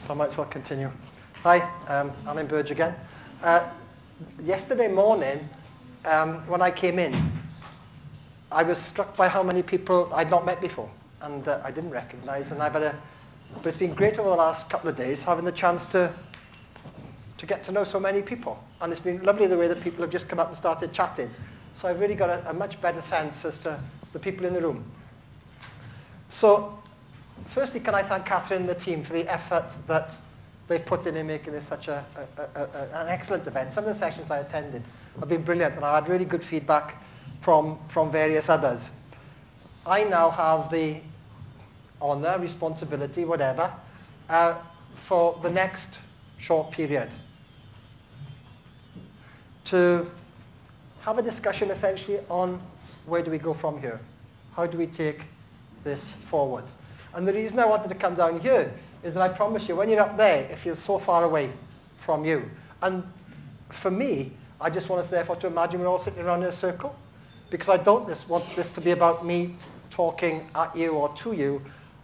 So I might as well continue. Hi, Alun Burge again. Yesterday morning, when I came in, I was struck by how many people I'd not met before, and I didn't recognize. And but it's been great over the last couple of days having the chance to get to know so many people. And it's been lovely the way that people have just come up and started chatting. So I've really got a much better sense as to the people in the room. So firstly, can I thank Catherine and the team for the effort that they've put in making this such an excellent event. Some of the sessions I attended have been brilliant, and I had really good feedback from various others. I now have the honour, responsibility, whatever, for the next short period to have a discussion essentially on where do we go from here? How do we take this forward? And the reason I wanted to come down here is that I promise you, when you're up there, it feels so far away from you. And for me, I just want us therefore to imagine we're all sitting around in a circle, because I don't just want this to be about me talking at you or to you.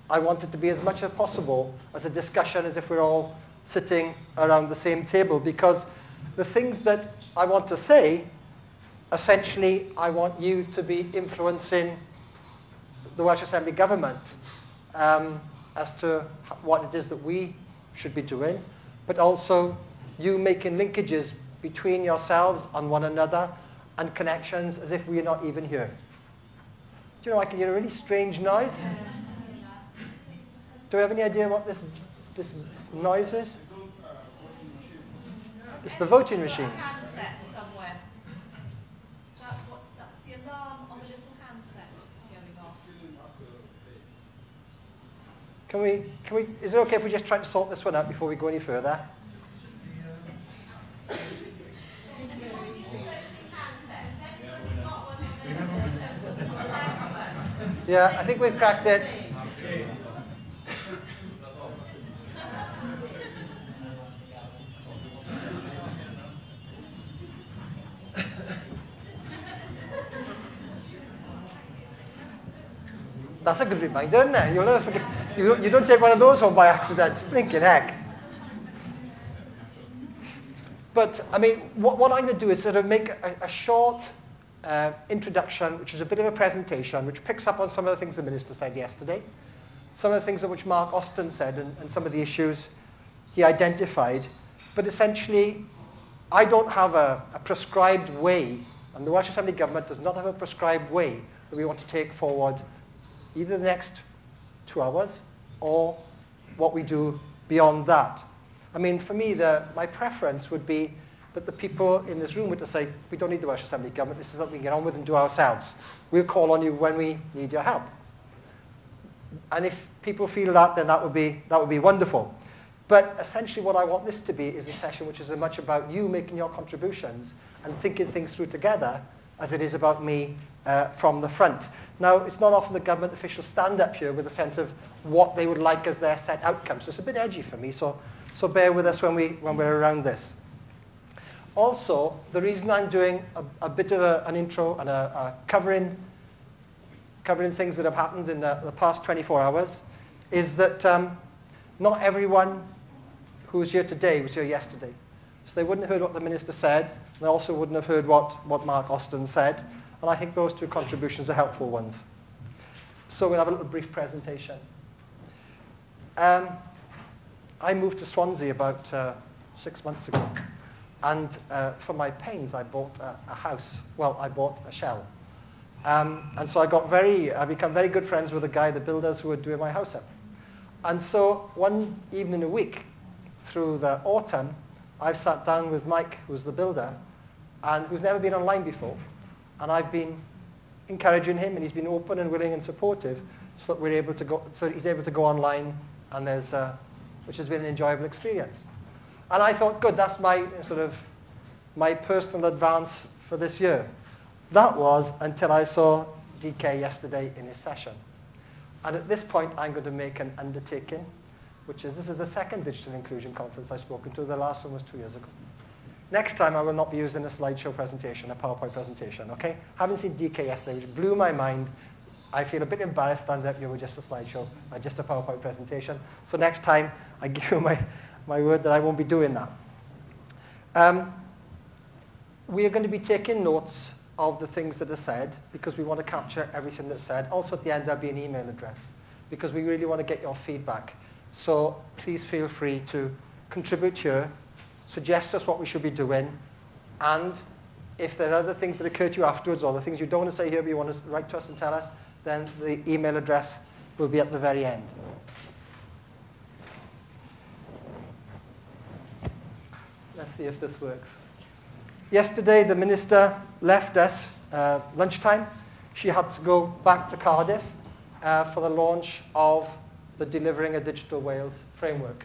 I want it to be as much as possible as a discussion as if we're all sitting around the same table, because the things that I want to say, essentially, I want you to be influencing the Welsh Assembly government as to what it is that we should be doing, but also you making linkages between yourselves and one another and connections as if we're not even here. Do you know, I can hear a really strange noise. Do we have any idea what this noise is? It's the voting machines. Handset somewhere. So that's the alarm on the little handset that's going off. Can we, is it okay if we just try to sort this one out before we go any further? Yeah, I think we've cracked it. That's a good reminder, isn't it? You'll never forget. You don't take one of those home by accident. Blinking heck. But, I mean, what I'm going to do is sort of make a short introduction, which is a bit of a presentation, which picks up on some of the things the Minister said yesterday, some of the things which Mark Austin said, and some of the issues he identified. But essentially, I don't have a prescribed way, and the Welsh Assembly Government does not have a prescribed way that we want to take forward either the next 2 hours or what we do beyond that. I mean, for me, my preference would be that the people in this room were to say, we don't need the Welsh Assembly Government, this is what we can get on with and do ourselves. We'll call on you when we need your help. And if people feel that, then that would be wonderful. But essentially what I want this to be is a session which is as much about you making your contributions and thinking things through together as it is about me from the front. Now, it's not often the government officials stand up here with a sense of what they would like as their set outcome. So it's a bit edgy for me, so bear with us when we're around this. Also, the reason I'm doing a bit of an intro and covering things that have happened in the past 24 hours is that not everyone who's here today was here yesterday. So they wouldn't have heard what the Minister said, and they also wouldn't have heard what Mark Austin said. And I think those two contributions are helpful ones. So we'll have a little brief presentation. I moved to Swansea about 6 months ago. And for my pains, I bought a house. Well, I bought a shell. And so I become very good friends with the builders who were doing my house up. And so one evening a week through the autumn, I've sat down with Mike, who's the builder, and who's never been online before. And I've been encouraging him, and he's been open and willing and supportive, so that he's able to go online, and which has been an enjoyable experience. And I thought, good, that's my personal advance for this year. That was until I saw DK yesterday in his session. And at this point, I'm going to make an undertaking, this is the second digital inclusion conference I've spoken to. The last one was 2 years ago. Next time, I will not be using a slideshow presentation, a PowerPoint presentation, okay? Haven't seen DK yesterday, which blew my mind. I feel a bit embarrassed standing up here with just a slideshow, just a PowerPoint presentation. So next time, I give you my word that I won't be doing that. We are going to be taking notes of the things that are said because we want to capture everything that's said. Also at the end, there'll be an email address because we really want to get your feedback. So please feel free to contribute here, suggest us what we should be doing, and if there are other things that occur to you afterwards or the things you don't want to say here but you want to write to us and tell us, then the email address will be at the very end. Let's see if this works. Yesterday, the minister left us lunchtime. She had to go back to Cardiff for the launch of the Delivering a Digital Wales framework.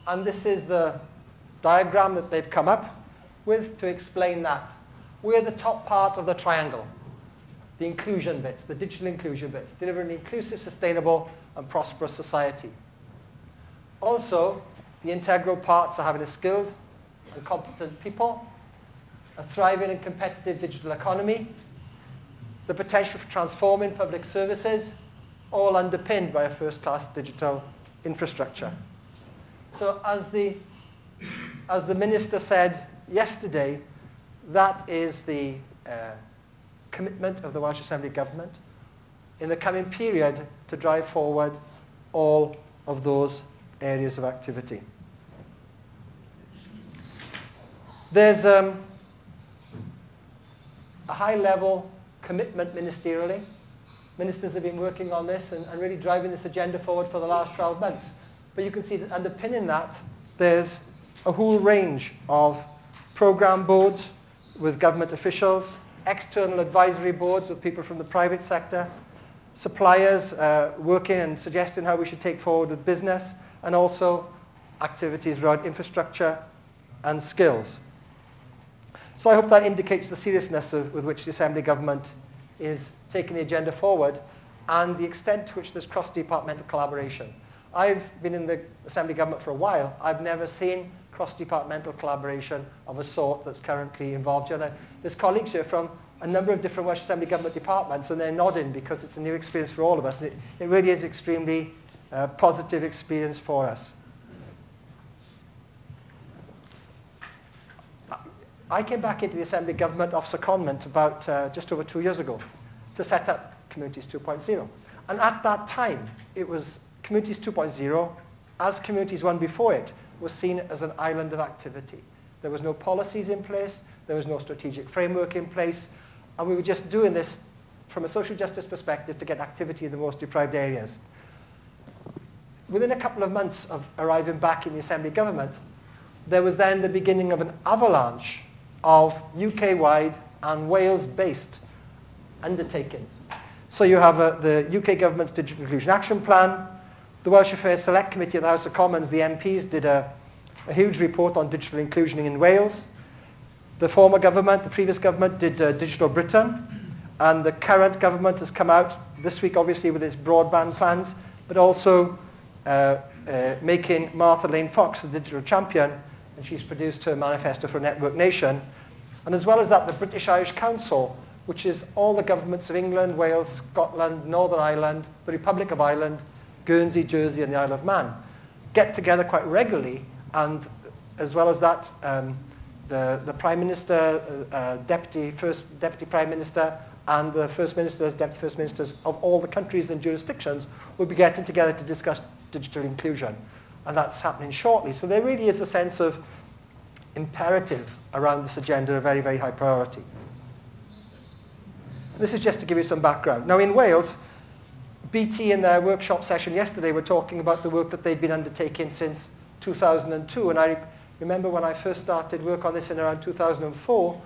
And this is the diagram that they've come up with to explain that. We're the top part of the triangle, the inclusion bit, the digital inclusion bit, delivering an inclusive, sustainable, and prosperous society. Also, the integral parts are having a skilled and competent people, a thriving and competitive digital economy, the potential for transforming public services, all underpinned by a first-class digital infrastructure. So as the minister said yesterday, that is the commitment of the Welsh Assembly Government in the coming period to drive forward all of those areas of activity. There's a high-level commitment ministerially. Ministers have been working on this and really driving this agenda forward for the last 12 months. But you can see that underpinning that, there's a whole range of program boards with government officials, external advisory boards with people from the private sector, suppliers working and suggesting how we should take forward with business, and also activities around infrastructure and skills. So I hope that indicates the seriousness with which the Assembly Government is taking the agenda forward and the extent to which there's cross-departmental collaboration. I've been in the Assembly Government for a while. I've never seen cross-departmental collaboration of a sort that's currently involved here. There's colleagues here from a number of different Welsh Assembly Government departments, and they're nodding because it's a new experience for all of us. And it really is extremely positive experience for us. I came back into the Assembly Government off secondment about just over 2 years ago to set up Communities 2.0. And at that time, it was Communities 2.0, as Communities 1 before it, was seen as an island of activity. There was no policies in place, there was no strategic framework in place, and we were just doing this from a social justice perspective to get activity in the most deprived areas. Within a couple of months of arriving back in the Assembly Government, there was then the beginning of an avalanche of UK-wide and Wales-based undertakings. So you have the UK Government's Digital Inclusion Action Plan, the Welsh Affairs Select Committee of the House of Commons, the MPs, did a huge report on digital inclusion in Wales. The former government, the previous government, did Digital Britain, and the current government has come out this week, obviously, with its broadband plans, but also making Martha Lane Fox the digital champion, and she's produced her manifesto for a network nation. And as well as that, the British Irish Council, which is all the governments of England, Wales, Scotland, Northern Ireland, the Republic of Ireland, Guernsey, Jersey, and the Isle of Man, get together quite regularly, and as well as that, the Prime Minister, First Deputy Prime Minister, and the First Ministers, Deputy First Ministers of all the countries and jurisdictions will be getting together to discuss digital inclusion. And that's happening shortly. So there really is a sense of imperative around this agenda, a very, very high priority. This is just to give you some background. Now in Wales, BT in their workshop session yesterday were talking about the work that they'd been undertaking since 2002. And I remember when I first started work on this in around 2004,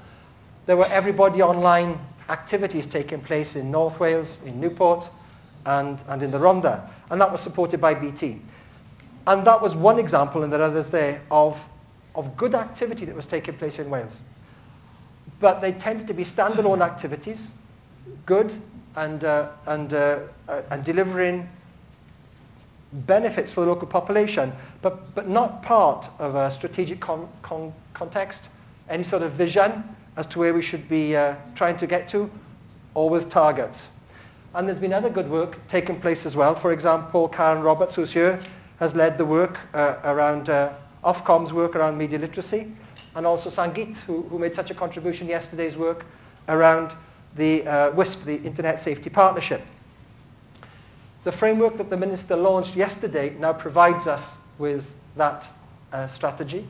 there were everybody online activities taking place in North Wales, in Newport, and in the Rhondda. And that was supported by BT. And that was one example, and there are others there, of good activity that was taking place in Wales. But they tended to be standalone activities, good and delivering benefits for the local population, but not part of a strategic context, any sort of vision as to where we should be trying to get to, or with targets. And there's been other good work taking place as well. For example, Karen Roberts, who's here, has led the work around Ofcom's work around media literacy, and also Sangeet, who made such a contribution yesterday's work around the WISP, the Internet Safety Partnership. The framework that the Minister launched yesterday now provides us with that strategy,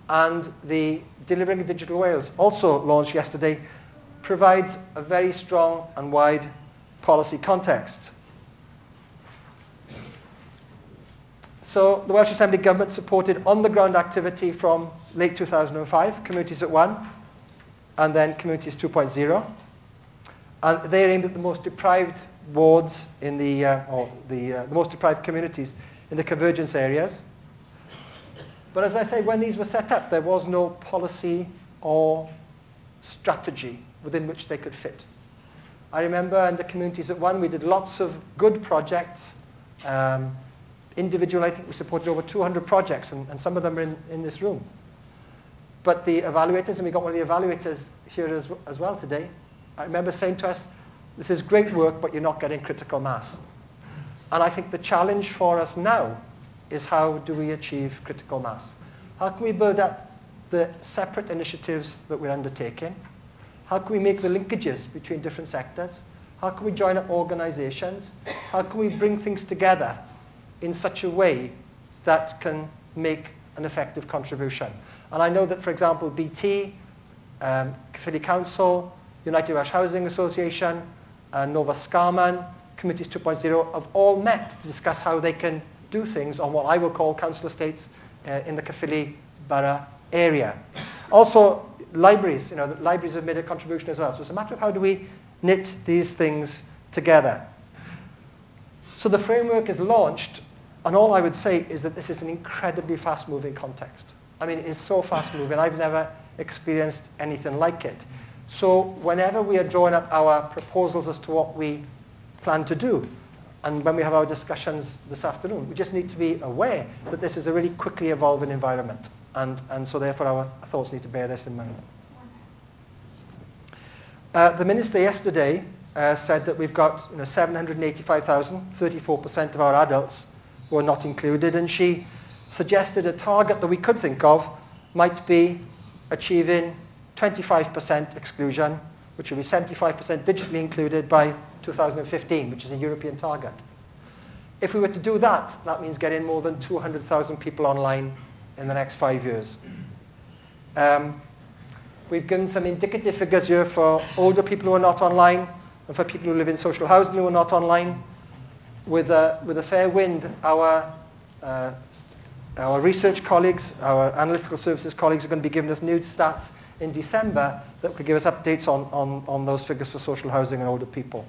and the Delivering a Digital Wales, also launched yesterday, provides a very strong and wide policy context. So the Welsh Assembly Government supported on-the-ground activity from late 2005, Communities at 1, and then Communities 2.0. And they're aimed at the most deprived wards in the most deprived communities in the convergence areas. But as I say, when these were set up, there was no policy or strategy within which they could fit. I remember in the Communities at 1, we did lots of good projects. Individual, I think we supported over 200 projects, and some of them are in this room. But the evaluators, and we got one of the evaluators here as well today, I remember saying to us, this is great work, but you're not getting critical mass. And I think the challenge for us now is how do we achieve critical mass? How can we build up the separate initiatives that we're undertaking? How can we make the linkages between different sectors? How can we join up organizations? How can we bring things together in such a way that can make an effective contribution? And I know that, for example, BT, Caerphilly Council, United Welsh Housing Association, Nova Scarman, Communities 2.0 have all met to discuss how they can do things on what I will call council estates in the Caerphilly borough area. Also, libraries, the libraries have made a contribution as well. So it's a matter of how do we knit these things together. So the framework is launched, and all I would say is that this is an incredibly fast-moving context. I mean, it is so fast-moving. I've never experienced anything like it. So whenever we are drawing up our proposals as to what we plan to do, and when we have our discussions this afternoon, we just need to be aware that this is a really quickly evolving environment. And so therefore our thoughts need to bear this in mind. The Minister yesterday said that we've got 785,000, 34% of our adults were not included, and she suggested a target that we could think of might be achieving 25% exclusion, which will be 75% digitally included by 2015, which is a European target. If we were to do that, that means getting more than 200,000 people online in the next 5 years. We've given some indicative figures here for older people who are not online and for people who live in social housing who are not online. With a fair wind, our research colleagues, our analytical services colleagues are going to be giving us new stats in December that could give us updates on those figures for social housing and older people.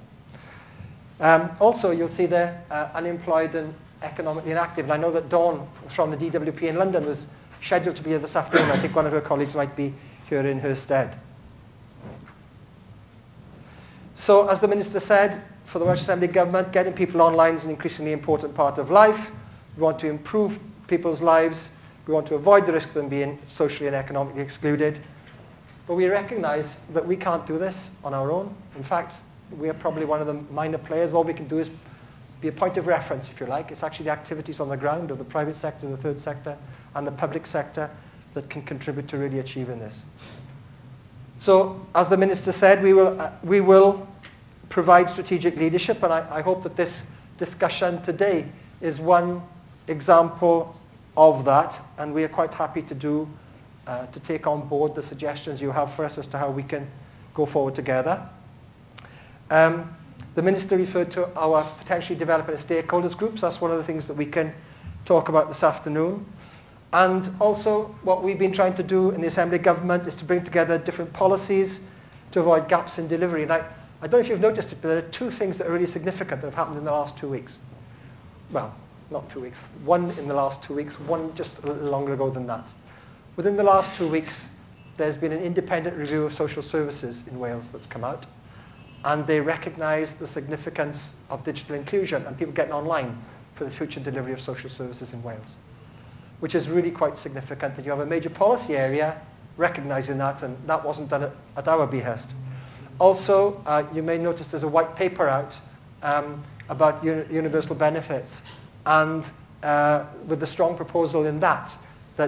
Also, you'll see there unemployed and economically inactive. And I know that Dawn from the DWP in London was scheduled to be here this afternoon. I think one of her colleagues might be here in her stead. So, as the Minister said, for the Welsh Assembly Government, getting people online is an increasingly important part of life. We want to improve people's lives. We want to avoid the risk of them being socially and economically excluded. But we recognise that we can't do this on our own. In fact, we are probably one of the minor players. All we can do is be a point of reference, if you like. It's actually the activities on the ground of the private sector, the third sector, and the public sector that can contribute to really achieving this. So, as the Minister said, we will provide strategic leadership, and I hope that this discussion today is one example of that, and we are quite happy to take on board the suggestions you have for us as to how we can go forward together. The Minister referred to our potentially developing a stakeholders groups. That's one of the things that we can talk about this afternoon. And also what we've been trying to do in the Assembly Government is to bring together different policies to avoid gaps in delivery. And I don't know if you've noticed it, but there are two things that are really significant that have happened in the last 2 weeks. Well, not 2 weeks. One in the last 2 weeks, one just a little longer ago than that. Within the last 2 weeks, there's been an independent review of social services in Wales that's come out. And they recognise the significance of digital inclusion and people getting online for the future delivery of social services in Wales, which is really quite significant that you have a major policy area recognising that, and that wasn't done at our behest. Also, you may notice there's a white paper out about universal benefits, and with the strong proposal in that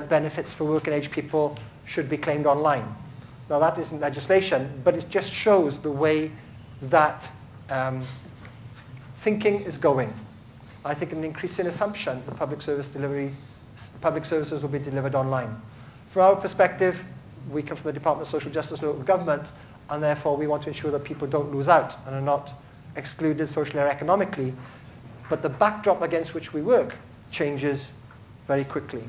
benefits for working age people should be claimed online. Now that isn't legislation, but it just shows the way that thinking is going. I think an increasing assumption that public services will be delivered online. From our perspective, we come from the Department of Social Justice and Local Government, and therefore we want to ensure that people don't lose out and are not excluded socially or economically. But the backdrop against which we work changes very quickly.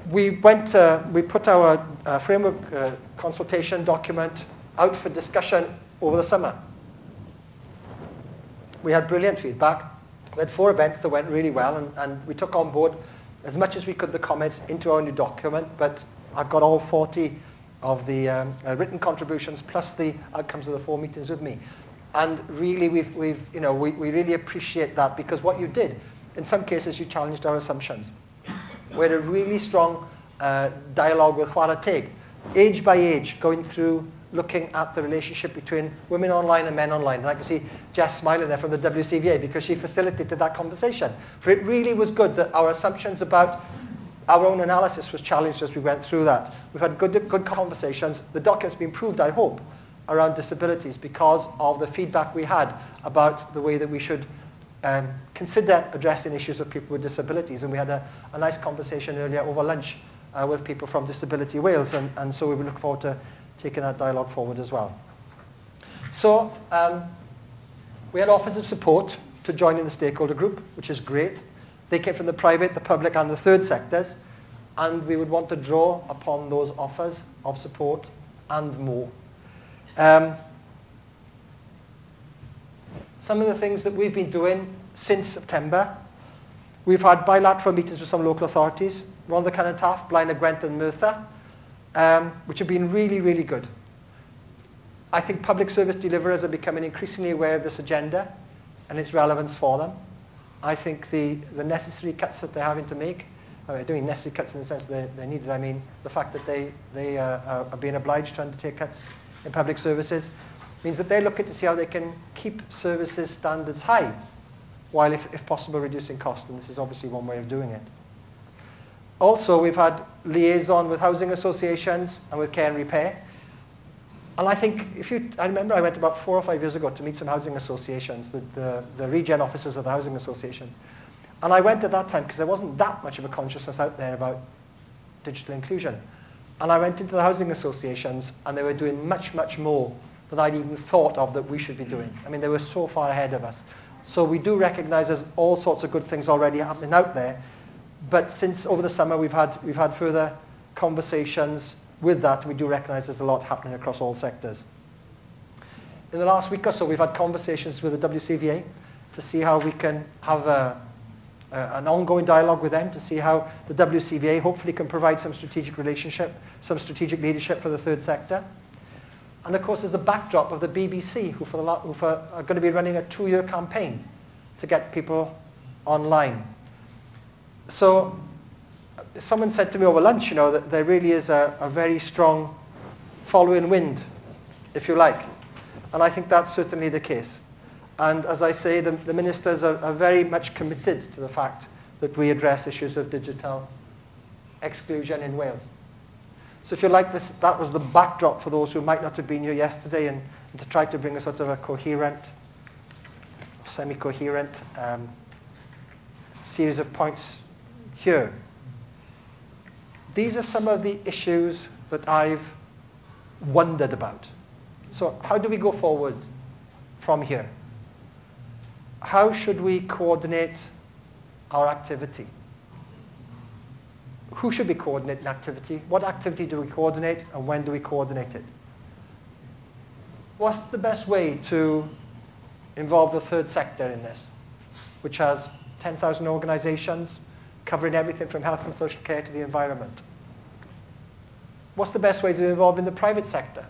We put our framework consultation document out for discussion over the summer. We had brilliant feedback. We had 4 events that went really well, and we took on board as much as we could the comments into our new document, but I've got all 40 of the written contributions plus the outcomes of the 4 meetings with me. And really, we really appreciate that, because what you did, in some cases, you challenged our assumptions. We had a really strong dialogue with Chwarae Teg, age by age, going through, looking at the relationship between women online and men online. And I can see Jess smiling there from the WCVA because she facilitated that conversation. But it really was good that our assumptions about our own analysis was challenged as we went through that. We've had good conversations. The document's been improved, I hope, around disabilities because of the feedback we had about the way that we should consider addressing issues of people with disabilities. And we had a nice conversation earlier over lunch with people from Disability Wales, and so we will look forward to taking that dialogue forward as well. So we had offers of support to join in the stakeholder group, which is great. They came from the private, the public and the third sectors, and we would want to draw upon those offers of support and more. Some of the things that we've been doing since September, we've had bilateral meetings with some local authorities, Rhondda Cynon Taf, Blaenau Gwent and Merthyr, which have been really, really good. I think public service deliverers are becoming increasingly aware of this agenda and its relevance for them. I think the necessary cuts that they're having to make, I don't mean necessary cuts in the sense that they're needed, I mean the fact that they are being obliged to undertake cuts in public services, means that they're looking to see how they can keep services standards high, while if possible reducing cost, and this is obviously one way of doing it. Also, we've had liaison with housing associations and with care and repair. And I think, I remember I went about 4 or 5 years ago to meet some housing associations, the regen officers of the housing associations. And I went at that time because there wasn't that much of a consciousness out there about digital inclusion. And I went into the housing associations and they were doing much, much more than I'd even thought of that we should be doing. I mean, they were so far ahead of us. So we do recognize there's all sorts of good things already happening out there. But since over the summer we've had further conversations with that, we do recognize there's a lot happening across all sectors. In the last week or so, we've had conversations with the WCVA to see how we can have an ongoing dialogue with them, to see how the WCVA hopefully can provide some strategic relationship, some strategic leadership for the third sector. And of course, there's the backdrop of the BBC, who are going to be running a 2-year campaign to get people online. So someone said to me over lunch, that there really is a very strong following wind, if you like. And I think that's certainly the case. And as I say, the ministers are very much committed to the fact that we address issues of digital exclusion in Wales. So if you like, that was the backdrop for those who might not have been here yesterday, and to try to bring a sort of a coherent, semi-coherent series of points here. These are some of the issues that I've wondered about. So how do we go forward from here? How should we coordinate our activity? Who should be coordinating activity? What activity do we coordinate, and when do we coordinate it? What's the best way to involve the third sector in this, which has 10,000 organizations covering everything from health and social care to the environment? What's the best way to involve in the private sector?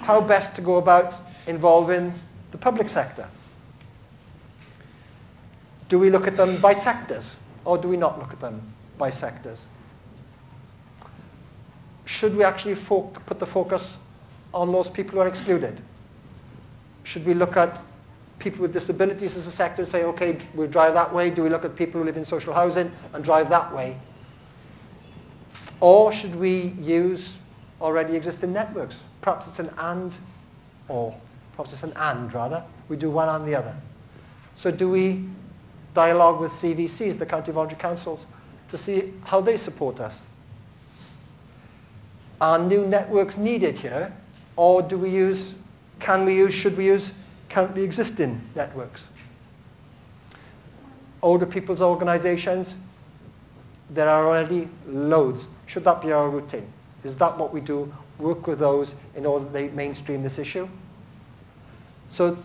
How best to go about involving the public sector? Do we look at them by sectors, or do we not look at them by sectors? Should we actually put the focus on those people who are excluded? Should we look at people with disabilities as a sector and say, okay, we'll drive that way? Do we look at people who live in social housing and drive that way? Or should we use already existing networks? Perhaps it's an and, or perhaps it's an and rather. We do one and the other. So do we dialogue with CVCs, the county voluntary councils, to see how they support us? Are new networks needed here? Or do we use, can we use, should we use currently existing networks? Older people's organizations, there are already loads. Should that be our routine? Is that what we do? Work with those in order that they mainstream this issue? So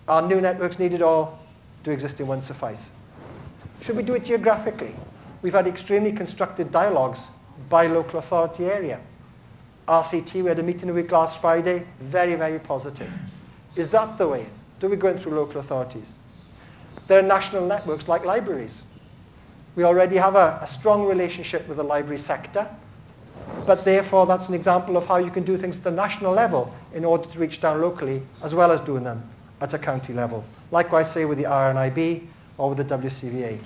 are new networks needed, or do existing ones suffice? Should we do it geographically? We've had extremely constructed dialogues by local authority area. RCT, we had a meeting a week last Friday, very, very positive. Is that the way? Do we go in through local authorities? There are national networks like libraries. We already have a strong relationship with the library sector, but therefore that's an example of how you can do things at the national level in order to reach down locally, as well as doing them at a county level. Likewise, say with the RNIB or with the WCVA.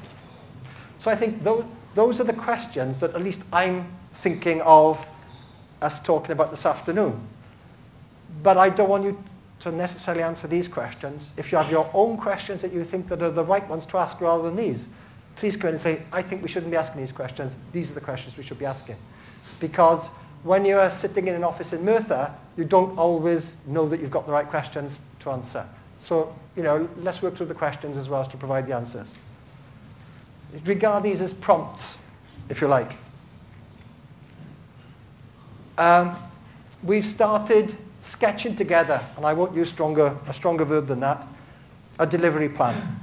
So I think those are the questions that at least I'm thinking of us talking about this afternoon. But I don't want you to necessarily answer these questions. If you have your own questions that you think that are the right ones to ask rather than these, please come in and say, I think we shouldn't be asking these questions. These are the questions we should be asking. Because when you're sitting in an office in Merthyr, you don't always know that you've got the right questions to answer. So, you know, let's work through the questions as well as to provide the answers. Regard these as prompts, if you like. We've started sketching together, and I won't use a stronger verb than that, a delivery plan.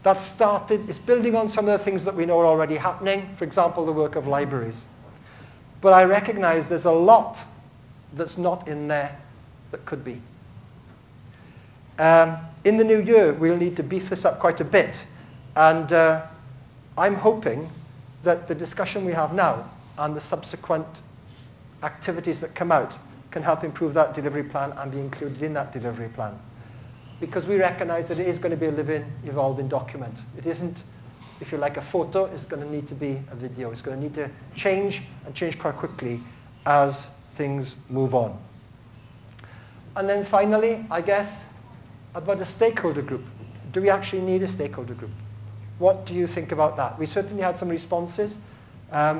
That started, it's building on some of the things that we know are already happening, for example, the work of libraries. But I recognize there's a lot that's not in there that could be. In the new year, we'll need to beef this up quite a bit. And I'm hoping that the discussion we have now and the subsequent activities that come out can help improve that delivery plan and be included in that delivery plan. Because we recognize that it is going to be a living, evolving document. It isn't, if you like, a photo. It's going to need to be a video. It's going to need to change, and change quite quickly as things move on. And then finally, I guess, about a stakeholder group. Do we actually need a stakeholder group? What do you think about that? We certainly had some responses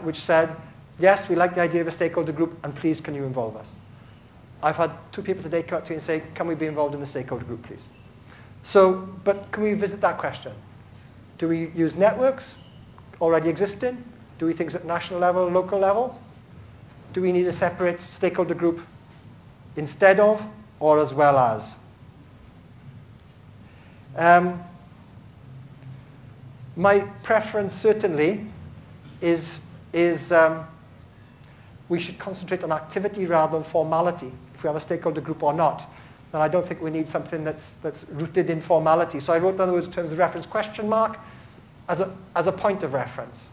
which said, yes, we like the idea of a stakeholder group, and please can you involve us? I've had 2 people today come up to me and say, can we be involved in the stakeholder group, please? So, but can we visit that question? Do we use networks already existing? Do we think it's at national level, local level? Do we need a separate stakeholder group instead of, or as well as? My preference certainly is we should concentrate on activity rather than formality, if we have a stakeholder group or not. Then I don't think we need something that's rooted in formality. So I wrote down the words terms of reference question mark as a point of reference.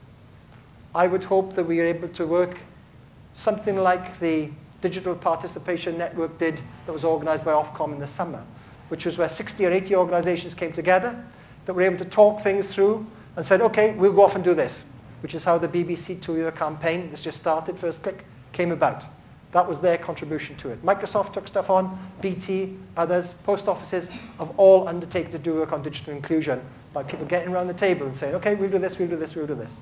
I would hope that we are able to work something like the Digital Participation Network did that was organized by Ofcom in the summer, which was where 60 or 80 organizations came together that were able to talk things through and said, okay, we'll go off and do this, which is how the BBC 2-year campaign that's just started, First Click, came about. That was their contribution to it. Microsoft took stuff on, BT, others, post offices have all undertaken to do work on digital inclusion by people getting around the table and saying, okay, we'll do this, we'll do this, we'll do this.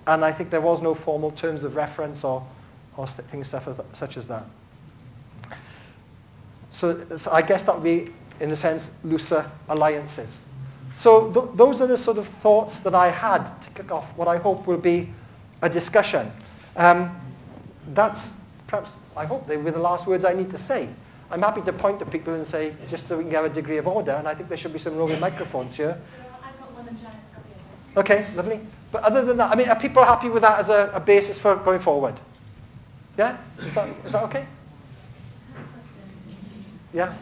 And I think there was no formal terms of reference or things such as that. So I guess that would be, in a sense, looser alliances. So those are the sort of thoughts that I had to kick off what I hope will be a discussion. That's perhaps, I hope, they were the last words I need to say. I'm happy to point to people and say, just so we can have a degree of order, and I think there should be some roving microphones here. Well, I've got one and Janet's got the other. Okay, lovely. But other than that, I mean, are people happy with that as a basis for going forward? Yeah? Is that okay? Yeah?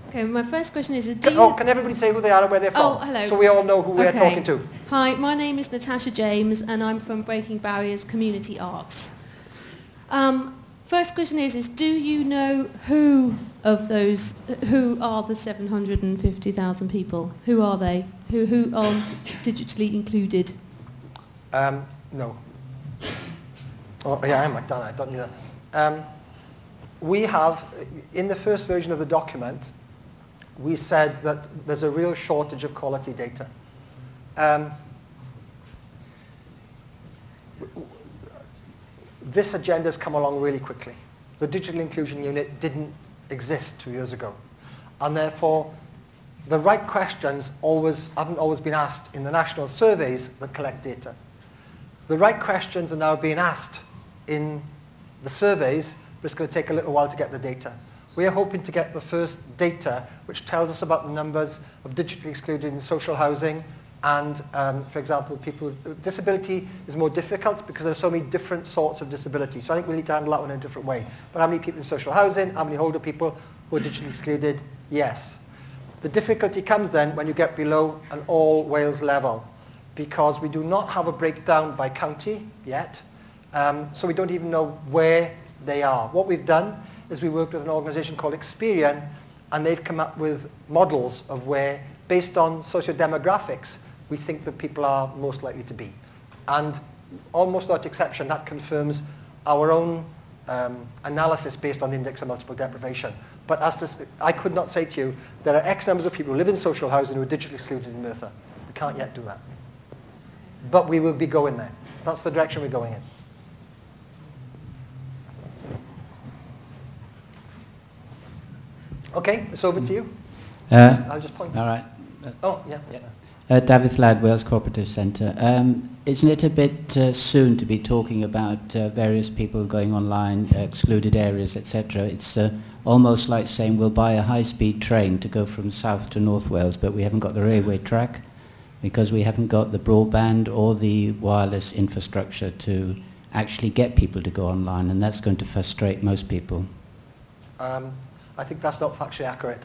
Okay, my first question is, can everybody say who they are and where they're from? Oh, hello. So we all know who we're talking to. Hi, my name is Natasha James, and I'm from Breaking Barriers Community Arts. First question is do you know who of those, who are the 750,000 people? Who are they? Who aren't digitally included? No. Oh, yeah, I might, I don't need that. We have, in the first version of the document, we said that there's a real shortage of quality data. This agenda has come along really quickly. The Digital Inclusion Unit didn't exist 2 years ago. And therefore, the right questions haven't always been asked in the national surveys that collect data. The right questions are now being asked in the surveys, but it's going to take a little while to get the data. We are hoping to get the first data which tells us about the numbers of digitally excluded in social housing and, for example, people with disability is more difficult because there are so many different sorts of disability. So I think we need to handle that one in a different way. But how many people in social housing, how many older people who are digitally excluded? Yes. The difficulty comes then when you get below an all Wales level because we do not have a breakdown by county yet. So we don't even know where they are. What we've done is we worked with an organisation called Experian, and they've come up with models of where, based on socio-demographics, we think that people are most likely to be. And almost without exception, that confirms our own analysis based on the index of multiple deprivation. But as to, I could not say to you, there are X numbers of people who live in social housing who are digitally excluded in Merthyr. We can't yet do that. But we will be going there. That's the direction we're going in. Okay, it's over to you. I'll just point. All right. Oh, yeah. David Ladd, Wales Cooperative Centre. Isn't it a bit soon to be talking about various people going online, excluded areas, etc.? It's almost like saying we'll buy a high-speed train to go from South to North Wales, but we haven't got the railway track because we haven't got the broadband or the wireless infrastructure to actually get people to go online, and that's going to frustrate most people. I think that's not factually accurate.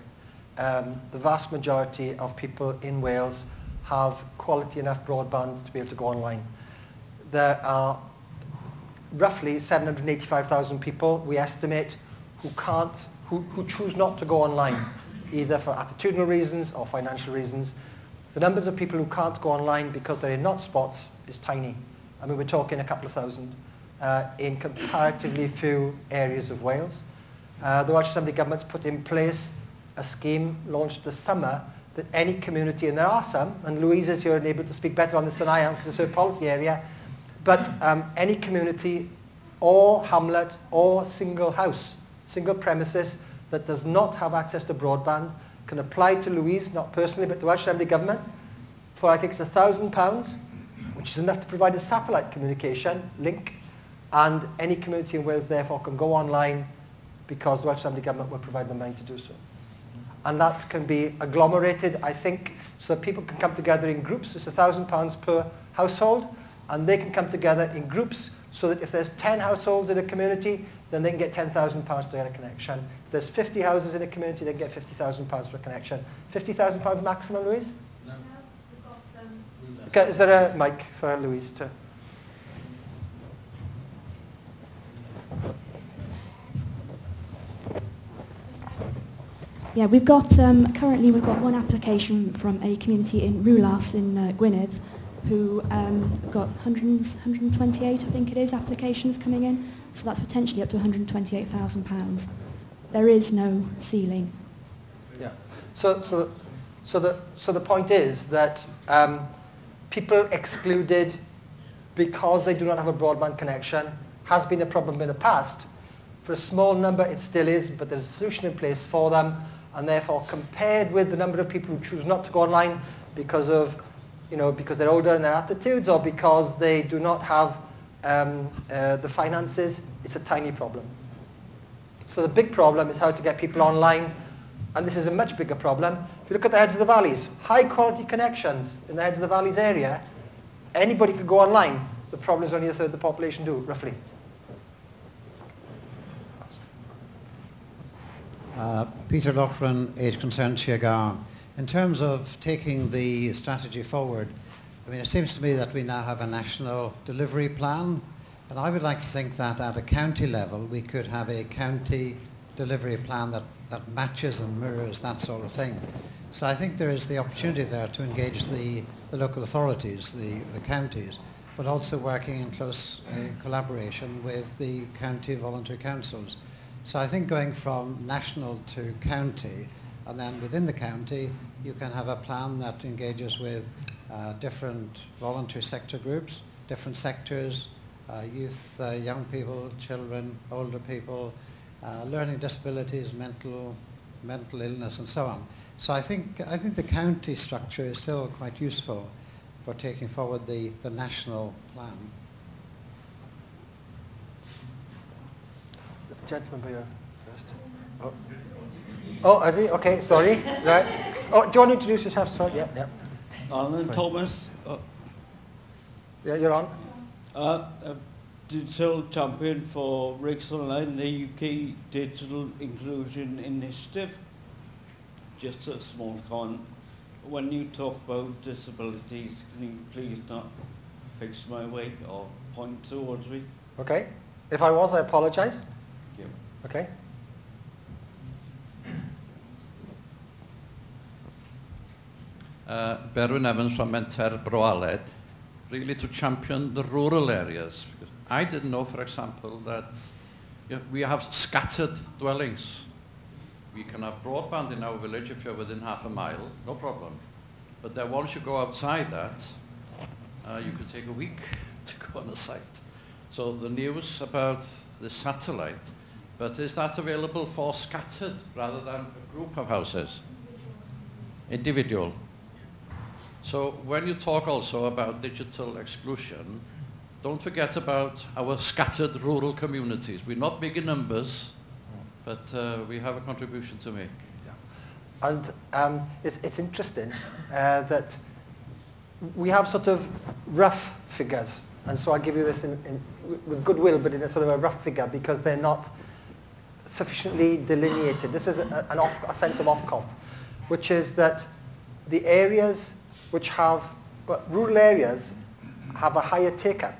The vast majority of people in Wales have quality enough broadband to be able to go online. There are roughly 785,000 people, we estimate, who choose not to go online, either for attitudinal reasons or financial reasons. The numbers of people who can't go online because they're in hotspots is tiny. I mean, we're talking a couple of thousand in comparatively few areas of Wales. The Welsh Assembly Government's put in place a scheme launched this summer that any community, and there are some, and Louise is here and able to speak better on this than I am because it's her policy area, but any community or hamlet or single house, single premises that does not have access to broadband can apply to Louise, not personally, but the Welsh Assembly Government, for I think it's £1,000, which is enough to provide a satellite communication link, and any community in Wales therefore can go online because the Welsh Assembly Government will provide the money to do so. And that can be agglomerated, I think, so that people can come together in groups. It's £1,000 per household, and they can come together in groups so that if there's 10 households in a community, then they can get £10,000 to get a connection. If there's 50 houses in a community, they can get £50,000 per connection. £50,000 maximum, Louise? No, we've got some. Okay, is there a mic for Louise to... Yeah, we've got currently we've got one application from a community in Rwlas in Gwynedd, who got 128, I think it is, applications coming in. So that's potentially up to £128,000. There is no ceiling. Yeah. So the point is that people excluded because they do not have a broadband connection has been a problem in the past. For a small number, it still is, but there's a solution in place for them. And therefore, compared with the number of people who choose not to go online because of, because they're older in their attitudes or because they do not have the finances, it's a tiny problem. So the big problem is how to get people online, and this is a much bigger problem. If you look at the Heads of the Valleys, high quality connections in the Heads of the Valleys area, anybody could go online. The problem is only a third of the population do, roughly. Peter Loughran, Age Concern Shiagar. In terms of taking the strategy forward, I mean, it seems to me that we now have a national delivery plan. And I would like to think that at a county level we could have a county delivery plan that matches and mirrors that sort of thing. So I think there is the opportunity there to engage the local authorities, the counties, but also working in close collaboration with the county voluntary councils. So I think going from national to county, and then within the county you can have a plan that engages with different voluntary sector groups, different sectors, youth, young people, children, older people, learning disabilities, mental illness, and so on. So I think the county structure is still quite useful for taking forward the national plan. The gentleman by you first. Oh, is he? Okay, sorry. Right. Oh, do you want to introduce yourself? Sorry. Yeah. Alan Thomas. Yeah, you're on. Digital champion for Rigs Online, the UK Digital Inclusion Initiative. Just a small comment. When you talk about disabilities, can you please not fix my wig or point towards me? Okay. If I was, I apologise. Thank you. Okay. Berwyn Evans from Menter Broaled, really to champion the rural areas. I didn't know, for example, that we have scattered dwellings. We can have broadband in our village if you're within half a mile, no problem. But then once you go outside that, you could take a week to go on a site. So the news about the satellite, but is that available for scattered rather than a group of houses? Individual. So when you talk also about digital exclusion, don't forget about our scattered rural communities. We're not big in numbers, but we have a contribution to make. Yeah. And it's interesting that we have sort of rough figures, and so I'll give you this with goodwill, but in a sort of a rough figure because they're not sufficiently delineated. This is a sense of Ofcom, which is that the areas which have, rural areas have a higher take-up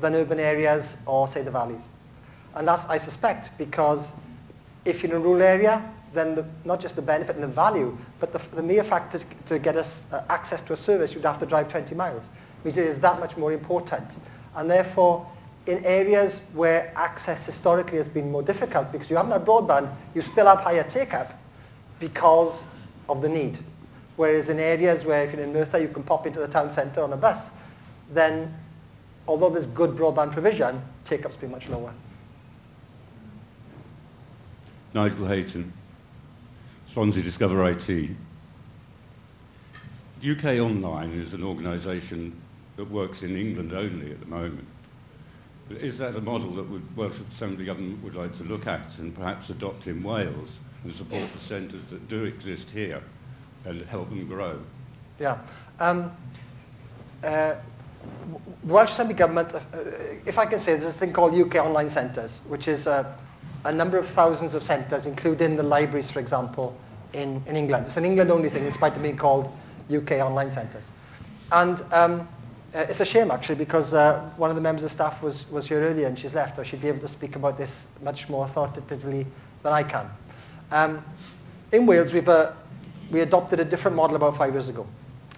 than urban areas or, say, the valleys. And that's, I suspect, because if you're in a rural area, then not just the benefit and the value, but the mere fact to get us access to a service, you'd have to drive 20 miles, which is that much more important. And therefore, in areas where access historically has been more difficult, because you haven't had broadband, you still have higher take-up because of the need. Whereas in areas where, if you're in Merthyr, you can pop into the town centre on a bus, then, although there's good broadband provision, take-up's been much lower. Nigel Hayton, Swansea Discover IT. UK Online is an organisation that works in England only at the moment. But is that a model that Welsh Assembly Government would like to look at and perhaps adopt in Wales and support the centres that do exist here and help them grow? Yeah. The Welsh Assembly Government, if I can say, there's this thing called UK Online Centres, which is a number of thousands of centres, including the libraries, for example, in England. It's an England-only thing, in spite of being called UK Online Centres. And it's a shame, actually, because one of the members of staff was here earlier and she's left, or she'd be able to speak about this much more authoritatively than I can. In Wales, we adopted a different model about 5 years ago,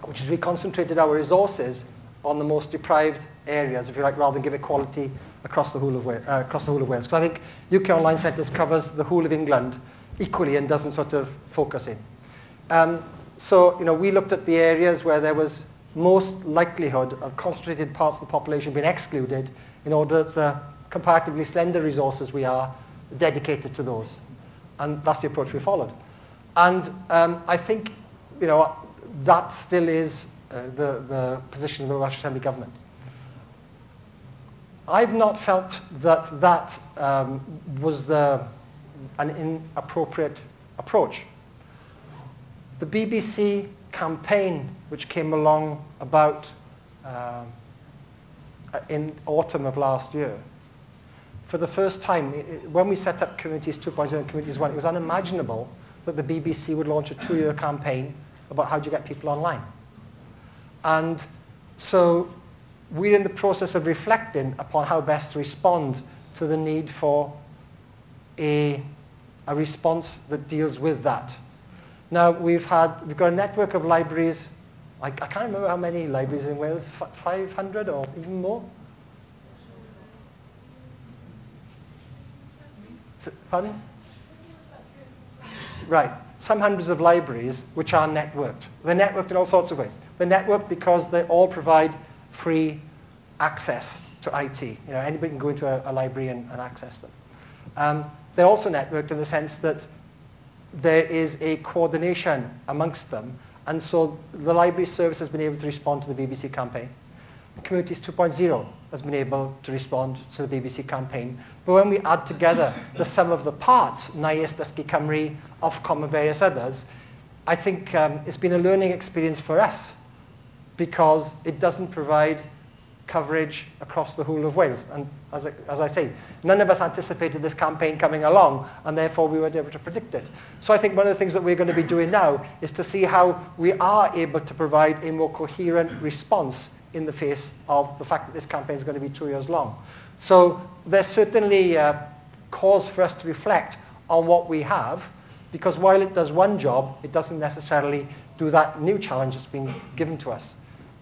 which is we concentrated our resources on the most deprived areas, if you like, rather than give equality across the whole of Wales. Because I think UK Online Centres covers the whole of England equally and doesn't sort of focus in. So, we looked at the areas where there was most likelihood of concentrated parts of the population being excluded in order that the comparatively slender resources we are dedicated to those. And that's the approach we followed. And I think, that still is the position of the Welsh Assembly Government. I've not felt that was an inappropriate approach. The BBC campaign, which came along about in autumn of last year, for the first time, when we set up Communities 2.0 and Communities 1, it was unimaginable that the BBC would launch a 2-year campaign about how do you get people online. And so we're in the process of reflecting upon how best to respond to the need for a response that deals with that. Now, we've got a network of libraries. I can't remember how many libraries in Wales, 500 or even more? Pardon? Right, some hundreds of libraries which are networked. They're networked in all sorts of ways. They're networked because they all provide free access to IT. You know, anybody can go into a library and access them. They're also networked in the sense that there is a coordination amongst them, and so the library service has been able to respond to the BBC campaign. Communities 2.0 has been able to respond to the BBC campaign. But when we add together the sum of the parts, NIAS, Dysgu Cymru, Ofcom and various others, I think it's been a learning experience for us because it doesn't provide coverage across the whole of Wales. And as I say, none of us anticipated this campaign coming along, and therefore we weren't able to predict it. So I think one of the things that we're going to be doing now is to see how we are able to provide a more coherent response in the face of the fact that this campaign is going to be 2 years long. So there's certainly cause for us to reflect on what we have, because while it does one job, it doesn't necessarily do that new challenge that's been given to us.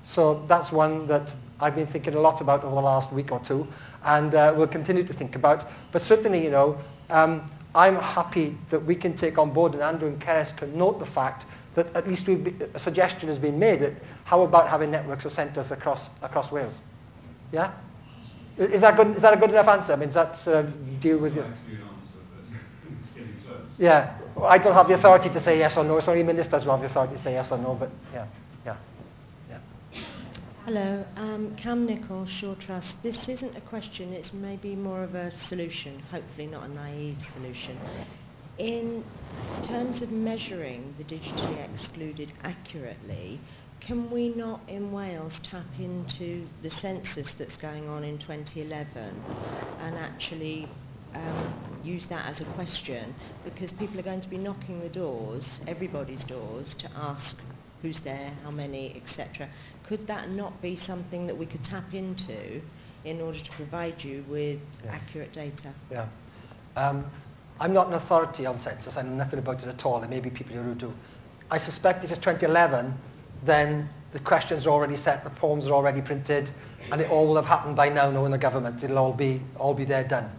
So that's one that I've been thinking a lot about over the last week or two, and will continue to think about. But certainly, you know, I'm happy that we can take on board, and Andrew and Ceres can note the fact that at least a suggestion has been made that how about having networks of centres across Wales? Yeah? Is that a good enough answer? I mean, does that deal with you? Yeah. I don't have the authority to say yes or no. It's only ministers who have the authority to say yes or no, but yeah. Hello, Cam Nichols, Shore Trust. This isn't a question, it's maybe more of a solution, hopefully not a naive solution. In terms of measuring the digitally excluded accurately, can we not in Wales tap into the census that's going on in 2011 and actually use that as a question? Because people are going to be knocking the doors, everybody's doors, to ask who's there, how many, etc. Could that not be something that we could tap into in order to provide you with accurate data? Yeah. I'm not an authority on census. I know nothing about it at all. There may be people who do. I suspect if it's 2011, then the questions are already set, the forms are already printed, and it all will have happened by now, knowing the government. It'll all be there done.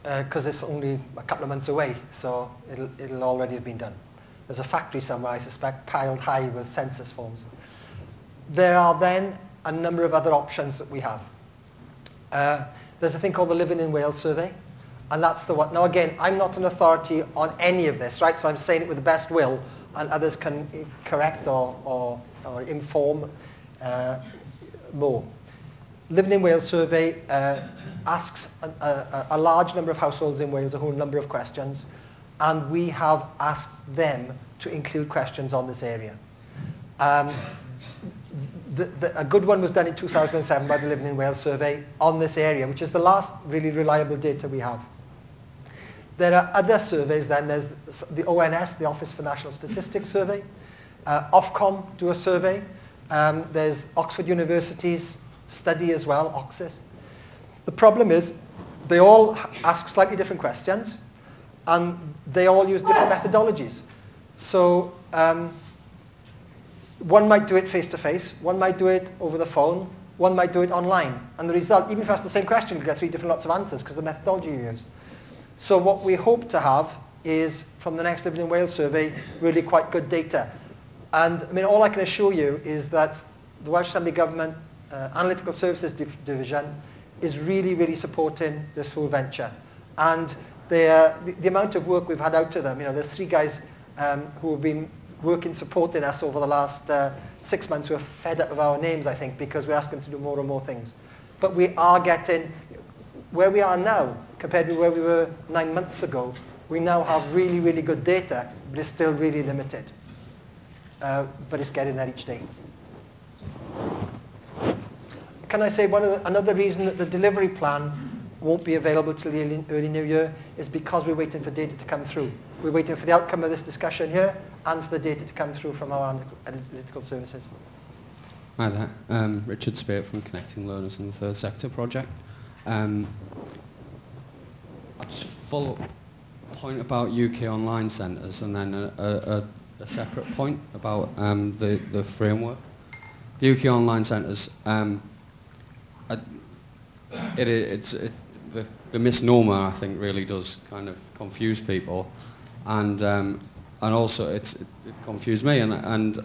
Because it's only a couple of months away, so it'll already have been done. There's a factory somewhere, I suspect, piled high with census forms. There are then a number of other options that we have. There's a thing called the Living in Wales survey, and that's the one. Now again, I'm not an authority on any of this, right? So I'm saying it with the best will, and others can correct or inform more. Living in Wales survey asks a large number of households in Wales a whole number of questions, and we have asked them to include questions on this area. A good one was done in 2007 by the Living in Wales survey on this area, which is the last really reliable data we have. There are other surveys then. There's the ONS, the Office for National Statistics survey. Ofcom do a survey. There's Oxford University's study as well, Oxis. The problem is they all ask slightly different questions, and they all use different methodologies. So one might do it face-to-face, one might do it over the phone, one might do it online. And the result, even if that's the same question, you get 3 different lots of answers because of the methodology you use. So what we hope to have is, from the next Living in Wales survey, really quite good data. And I mean, all I can assure you is that the Welsh Assembly Government Analytical Services Division is really, really supporting this whole venture. And the amount of work we've had out to them, you know, there's 3 guys who have been supporting us over the last 6 months who are fed up with our names, I think, because we're asking them to do more and more things. But we are getting, where we are now, compared to where we were 9 months ago, we now have really, really good data, but it's still really limited. But it's getting there each day. Can I say another reason that the delivery plan won't be available till the early new year is because we're waiting for data to come through. We're waiting for the outcome of this discussion here and for the data to come through from our analytical services. Hi there, Richard Spear from Connecting Learners in the Third Sector project. I'll just follow up a point about UK online centres and then a separate point about the framework. The UK online centres, the misnomer I think really does kind of confuse people, and also it confused me, and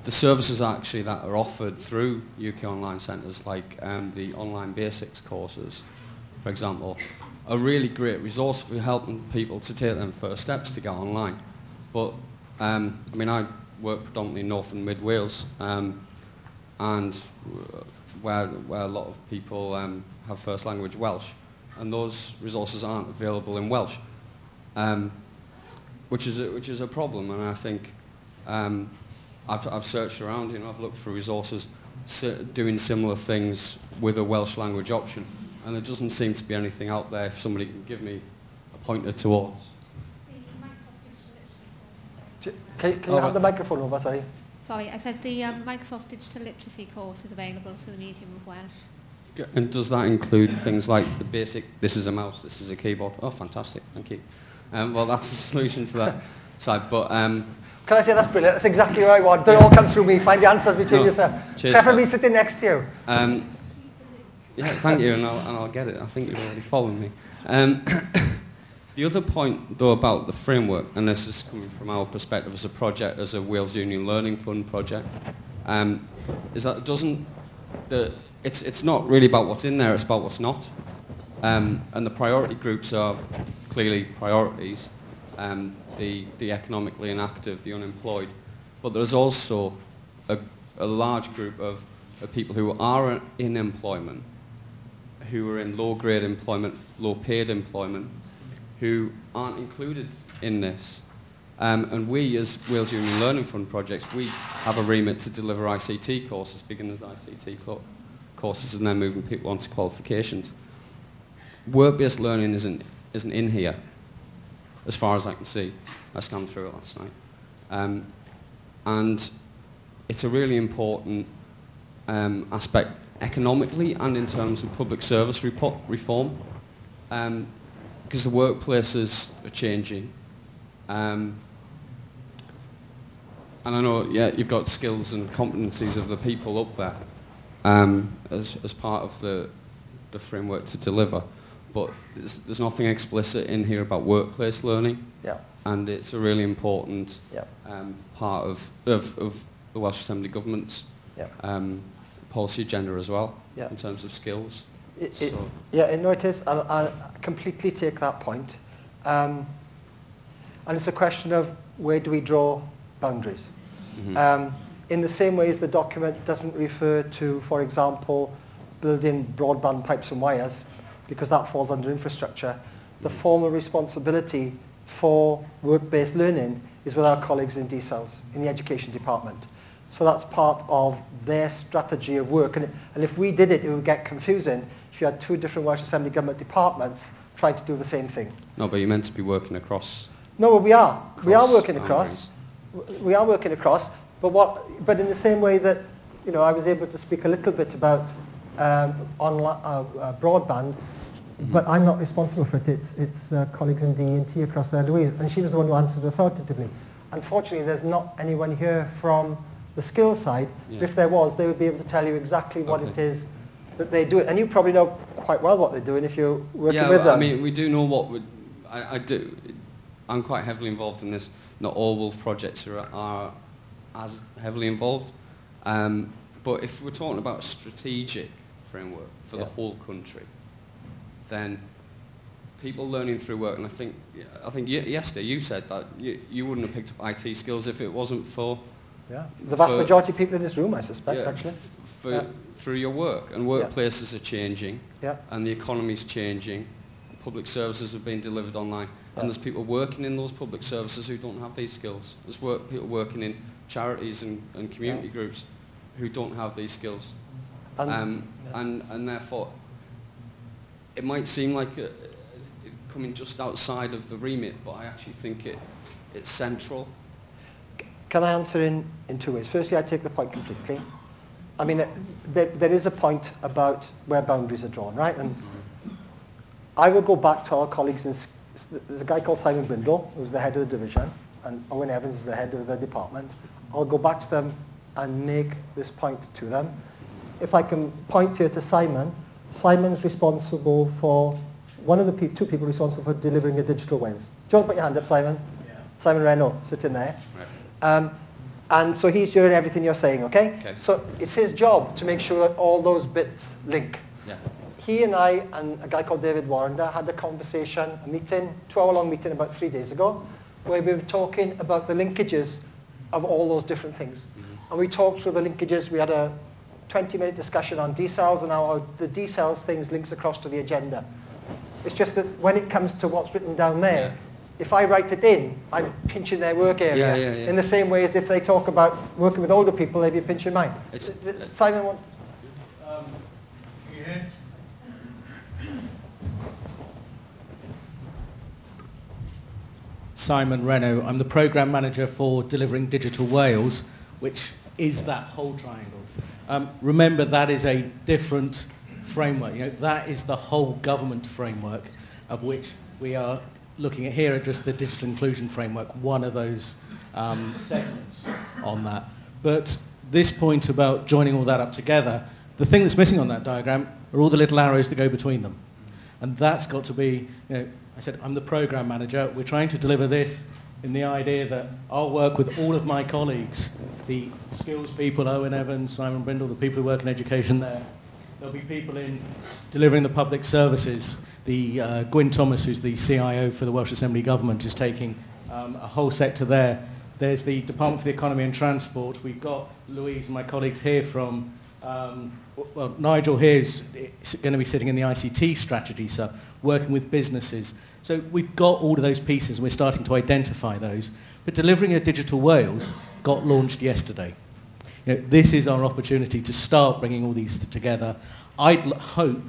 the services actually that are offered through UK online centres, like the online basics courses, for example, are really great resource for helping people to take them first steps to get online. But I mean, I work predominantly in North and Mid Wales, and where a lot of people have first language Welsh, and those resources aren't available in Welsh, which is a problem. And I think I've searched around, I've looked for resources doing similar things with a Welsh language option, and there doesn't seem to be anything out there if somebody can give me a pointer towards. Can you have the microphone over, sorry? Sorry, I said the Microsoft Digital Literacy course is available through the medium of Welsh. And does that include things like the basic, this is a mouse, this is a keyboard? Oh, fantastic, thank you. Well, that's the solution to that side, but... Can I say that's brilliant? That's exactly what I want. Don't all come through me. Find the answers between yourself. Preferably sitting next to you. Yeah, thank you, and I'll get it. I think you're already following me. The other point, though, about the framework, and this is coming from our perspective as a project, as a Wales Union Learning Fund project, is that it's not really about what's in there, it's about what's not. And the priority groups are clearly priorities. The economically inactive, the unemployed, but there's also a large group of people who are in employment, who are in low-grade employment, low-paid employment, who aren't included in this. And we, as Wales Union Learning Fund projects, we have a remit to deliver ICT courses, beginners ICT courses, and then moving people on to qualifications. Work-based learning isn't in here, as far as I can see. I scanned through it last night. And it's a really important aspect economically and in terms of public service reform, because the workplaces are changing. And I know, yeah, you've got skills and competencies of the people up there as part of the framework to deliver. But there's nothing explicit in here about workplace learning. Yeah. And it's a really important part of the Welsh Assembly Government's policy agenda as well, in terms of skills. No, it is. I completely take that point. And it's a question of where do we draw boundaries. Mm-hmm. In the same way as the document doesn't refer to, for example, building broadband pipes and wires, because that falls under infrastructure, the formal responsibility for work-based learning is with our colleagues in DSELs, in the education department. So that's part of their strategy of work. And if we did it, it would get confusing if you had two different Welsh Assembly Government departments trying to do the same thing. No, but you're meant to be working across. No, well, we are. We are working across. We are working across. But in the same way that, I was able to speak a little bit about broadband, but I'm not responsible for it. It's colleagues in D&T across there, Louise, and she was the one who answered authoritatively. Unfortunately, there's not anyone here from the skills side. Yeah. If there was, they would be able to tell you exactly what it is that they do. And you probably know quite well what they're doing if you're working with them. I mean, we do know what I do. I'm quite heavily involved in this. Not all Wolf projects are as heavily involved. But if we're talking about a strategic framework for the whole country, then people learning through work, and I think yesterday you said that you wouldn't have picked up IT skills if it wasn't for... Yeah, the vast majority of people in this room, I suspect, actually. Through your work, and workplaces are changing, and the economy's changing, public services have been delivered online, and there's people working in those public services who don't have these skills. There's people working in charities and community groups who don't have these skills. And therefore, it might seem like coming just outside of the remit, but I actually think it's central. Can I answer in two ways? Firstly, I take the point completely. I mean, there is a point about where boundaries are drawn, right? And I will go back to our colleagues in, there's a guy called Simon Brindle, who's the head of the division, and Owen Evans is the head of the department. I'll go back to them and make this point to them. If I can point here to Simon, Simon's responsible for, one of the two people responsible for delivering a digital Wales. Do you want to put your hand up, Simon? Yeah. Simon Renault, sitting there. Right. And so he's hearing everything you're saying, okay? So it's his job to make sure that all those bits link. Yeah. He and I and a guy called David Warrender had a conversation, a meeting, 2-hour-long meeting about 3 days ago, where we were talking about the linkages of all those different things. And we talked through the linkages. We had a 20-minute discussion on decels and how the decels things links across to the agenda. It's just that when it comes to what's written down there, if I write it in, I'm pinching their work area in the same way as if they talk about working with older people, they'd be pinching mine. Simon, what? Simon Renault. I'm the Programme Manager for delivering Digital Wales, which is that whole triangle. Remember, that is a different framework. You know, that is the whole government framework, of which we are looking at here at just the digital inclusion framework, one of those segments on that. But this point about joining all that up together, the thing that's missing on that diagram are all the little arrows that go between them. And that's got to be, you know, I said, I'm the Programme Manager. We're trying to deliver this in the idea that I'll work with all of my colleagues, the skills people, Owen Evans, Simon Brindle, the people who work in education there. There'll be people in delivering the public services. The Gwyn Thomas, who's the CIO for the Welsh Assembly Government, is taking a whole sector there. There's the Department for the Economy and Transport. We've got Louise and my colleagues here from, well, Nigel here is going to be sitting in the ICT strategy, so working with businesses. So we've got all of those pieces and we're starting to identify those. But delivering a digital Wales got launched yesterday. You know, this is our opportunity to start bringing all these together. I'd hope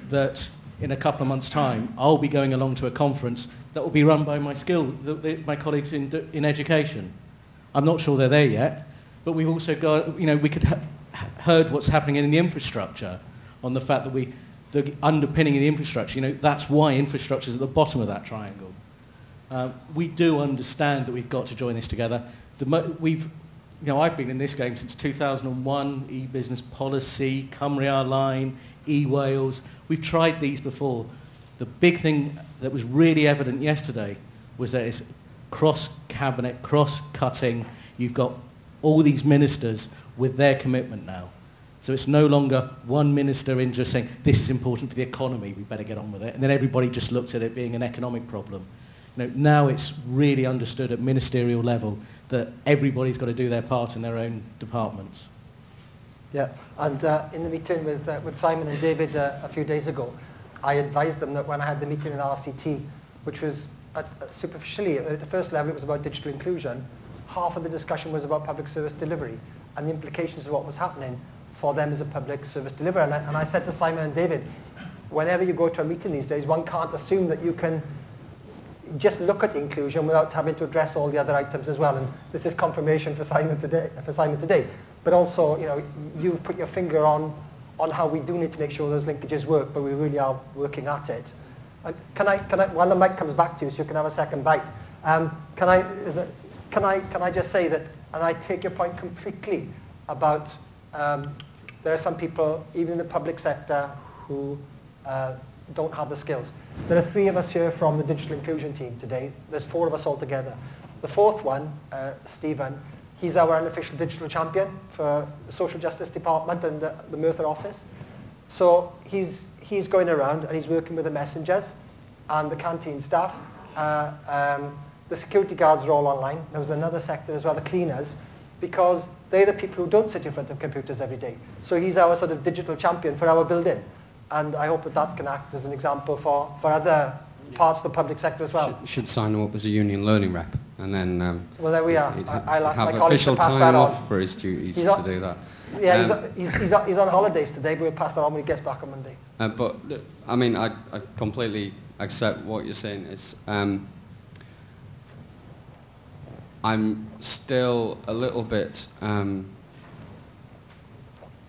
that in a couple of months' time, I'll be going along to a conference that will be run by my my colleagues in education. I'm not sure they're there yet, but we've also got, you know, we could heard what's happening in the infrastructure, on the fact that the underpinning of the infrastructure, you know, that's why infrastructure is at the bottom of that triangle. We do understand that we've got to join this together. You know, I've been in this game since 2001, e-business policy, Cymru Line, e-Wales. We've tried these before. The big thing that was really evident yesterday was that it's cross-cabinet, cross-cutting. You've got all these ministers with their commitment now. So it's no longer one minister in just saying, this is important for the economy, we better get on with it. And then everybody just looks at it being an economic problem. You know, now it's really understood at ministerial level that everybody's got to do their part in their own departments. Yeah, and in the meeting with Simon and David a few days ago, I advised them that when I had the meeting in RCT, which was superficially, at the first level it was about digital inclusion, half of the discussion was about public service delivery and the implications of what was happening for them as a public service deliverer. And I said to Simon and David, whenever you go to a meeting these days, one can't assume that you can just look at inclusion without having to address all the other items as well. And this is confirmation for Simon today. But also, you know, you've put your finger on how we do need to make sure those linkages work, but we really are working at it. Can I, while the mic comes back to you so you can have a second bite, can I just say that, and I take your point completely about there are some people, even in the public sector, who don't have the skills. There are 3 of us here from the digital inclusion team today. There's 4 of us all together. The 4th one, Stephen, he's our unofficial digital champion for the Social Justice Department and the Merthyr office. So he's going around and he's working with the messengers and the canteen staff. The security guards are all online. There was another sector as well, the cleaners, because they're the people who don't sit in front of computers every day. So he's our sort of digital champion for our building. And I hope that that can act as an example for other parts of the public sector as well. Should sign him up as a union learning rep, and then well, there we are. I'll ask my have colleagues official to pass time that off on. for his duties to do that. Yeah, he's on holidays today, but we'll pass that on when he gets back on Monday. But look, I mean, I completely accept what you're saying. It's I'm still a little bit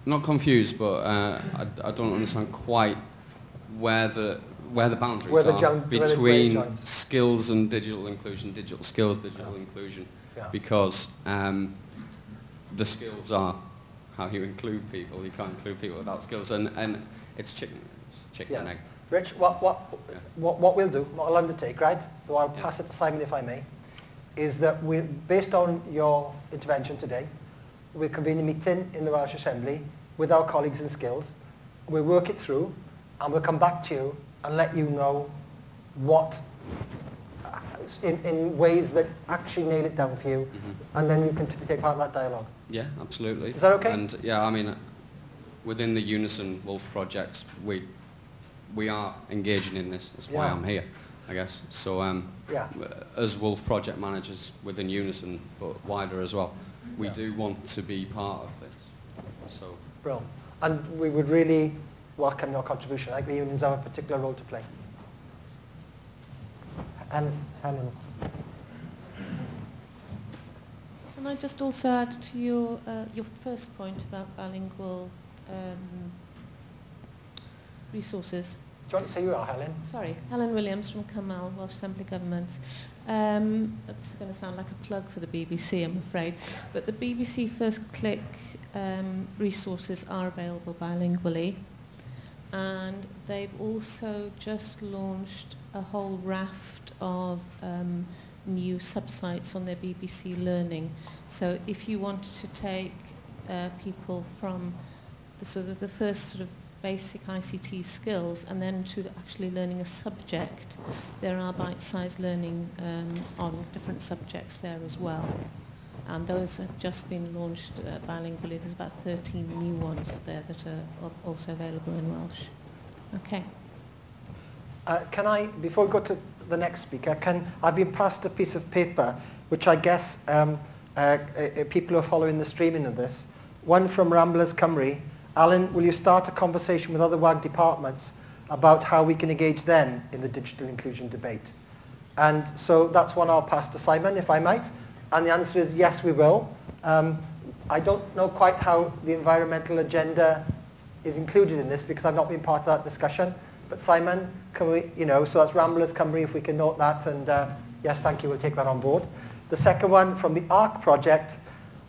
not confused, but I don't understand quite where the boundaries are between skills and digital inclusion, digital skills, digital inclusion, because the skills are how you include people. You can't include people without skills, and it's chicken and egg. Rich, what we'll do, what I'll undertake, right, though I'll pass it to Simon if I may, is that based on your intervention today, we'll convene a meeting in the Welsh Assembly with our colleagues in skills. We'll work it through, and we'll come back to you and let you know what, in ways that actually nail it down for you, and then you can take part in that dialogue. Yeah, absolutely. Is that okay? And yeah, I mean, within the Unison Wolf projects, we are engaging in this. That's why I'm here, I guess. So as Wolf project managers within Unison, but wider as well, we do want to be part of this. So. Brilliant. And we would really welcome your contribution. I think the unions have a particular role to play. And Helen. Can I just also add to your first point about bilingual resources? Do you want to say you are, Helen? Sorry, Helen Williams from Cymal, Welsh Assembly Government. This is going to sound like a plug for the BBC, I'm afraid, but the BBC First Click resources are available bilingually, and they've also just launched a whole raft of new subsites on their BBC Learning. So if you want to take people from the first sort of basic ICT skills and then to actually learning a subject, there are bite-sized learning on different subjects there as well. And those have just been launched bilingually. There's about 13 new ones there that are also available in Welsh. Okay. Can I, before we go to the next speaker, I've been passed a piece of paper which I guess people who are following the streaming of this, one from Ramblers Cymru. Alan, will you start a conversation with other WAG departments about how we can engage them in the digital inclusion debate? And so that's one I'll pass to Simon, if I might. And the answer is yes, we will. I don't know quite how the environmental agenda is included in this because I've not been part of that discussion. But Simon, can we, so that's Ramblers Cymru, if we can note that. And yes, thank you, we'll take that on board. The second one from the ARC project,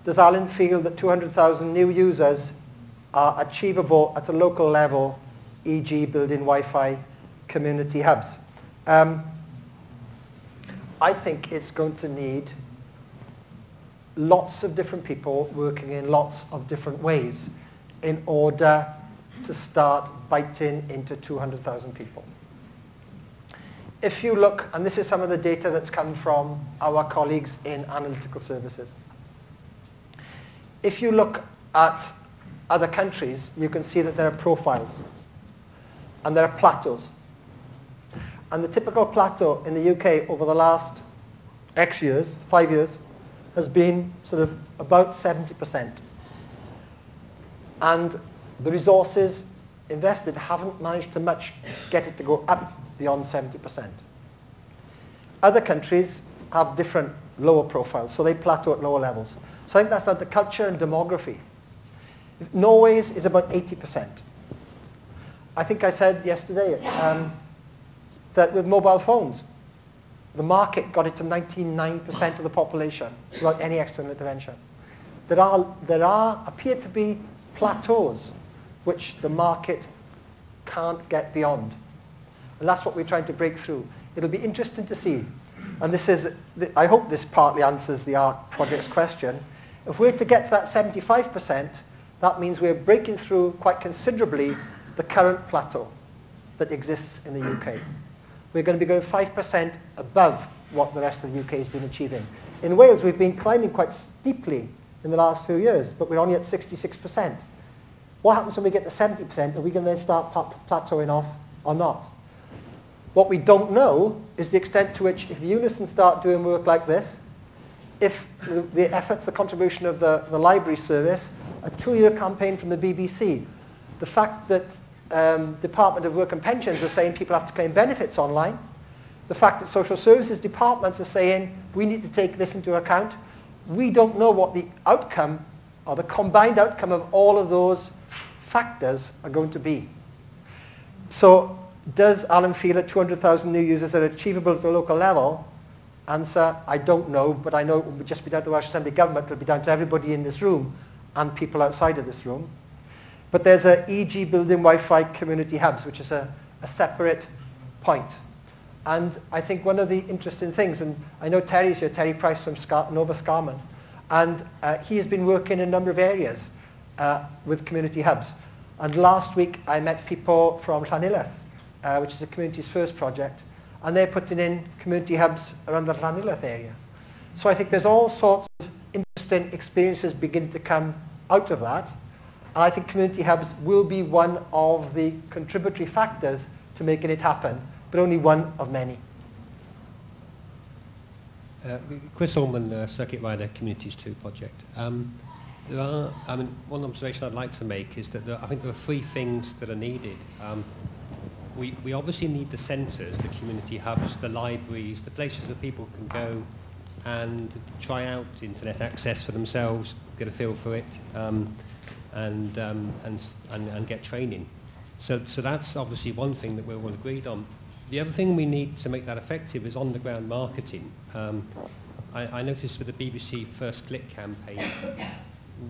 does Alan feel that 200,000 new users are achievable at a local level, e.g. building Wi-Fi community hubs? I think it's going to need lots of different people working in lots of different ways in order to start biting into 200,000 people. If you look, and this is some of the data that's come from our colleagues in analytical services. If you look at other countries, you can see that there are profiles and there are plateaus. And the typical plateau in the UK over the last X years, 5 years, has been sort of about 70%. And the resources invested haven't managed to much get it to go up beyond 70%. Other countries have different lower profiles, so they plateau at lower levels. So I think that's down to culture and demography. Norway's is about 80%. I think I said yesterday that with mobile phones, the market got it to 99% of the population without any external intervention. There appear to be plateaus which the market can't get beyond. And that's what we're trying to break through. It'll be interesting to see. And this is, I hope this partly answers the ARC project's question. If we're to get to that 75%, that means we're breaking through quite considerably the current plateau that exists in the UK. We're going to be going 5% above what the rest of the UK has been achieving. In Wales, we've been climbing quite steeply in the last few years, but we're only at 66%. What happens when we get to 70%? Are we going to then start plateauing off or not? What we don't know is the extent to which, if Unison start doing work like this, if the efforts, the contribution of the library service, a 2-year campaign from the BBC, the fact that Department of Work and Pensions are saying people have to claim benefits online, the fact that social services departments are saying we need to take this into account, we don't know what the outcome or the combined outcome of all of those factors are going to be. So does Alan feel that 200,000 new users are achievable at the local level? Answer, I don't know, but I know it won't just be down to Welsh Assembly Government, it will be down to everybody in this room and people outside of this room. But there's a EG building Wi-Fi community hubs, which is a separate point. And I think one of the interesting things, and I know Terry's here, Terry Price from Nova Scarman, and he has been working in a number of areas with community hubs. And last week I met people from Llanilleth, which is the community's first project, and they're putting in community hubs around the Llanilleth area. So I think there's all sorts of interesting experiences beginning to come out of that. And I think community hubs will be one of the contributory factors to making it happen, but only one of many. Chris Allman, Circuit Rider Communities 2 project. One observation I'd like to make is that I think there are three things that are needed. We obviously need the centres, the community hubs, the libraries, the places that people can go and try out internet access for themselves, get a feel for it, and get training. So that's obviously one thing that we're all agreed on. The other thing we need to make that effective is on-the-ground marketing. I noticed with the BBC First Click campaign,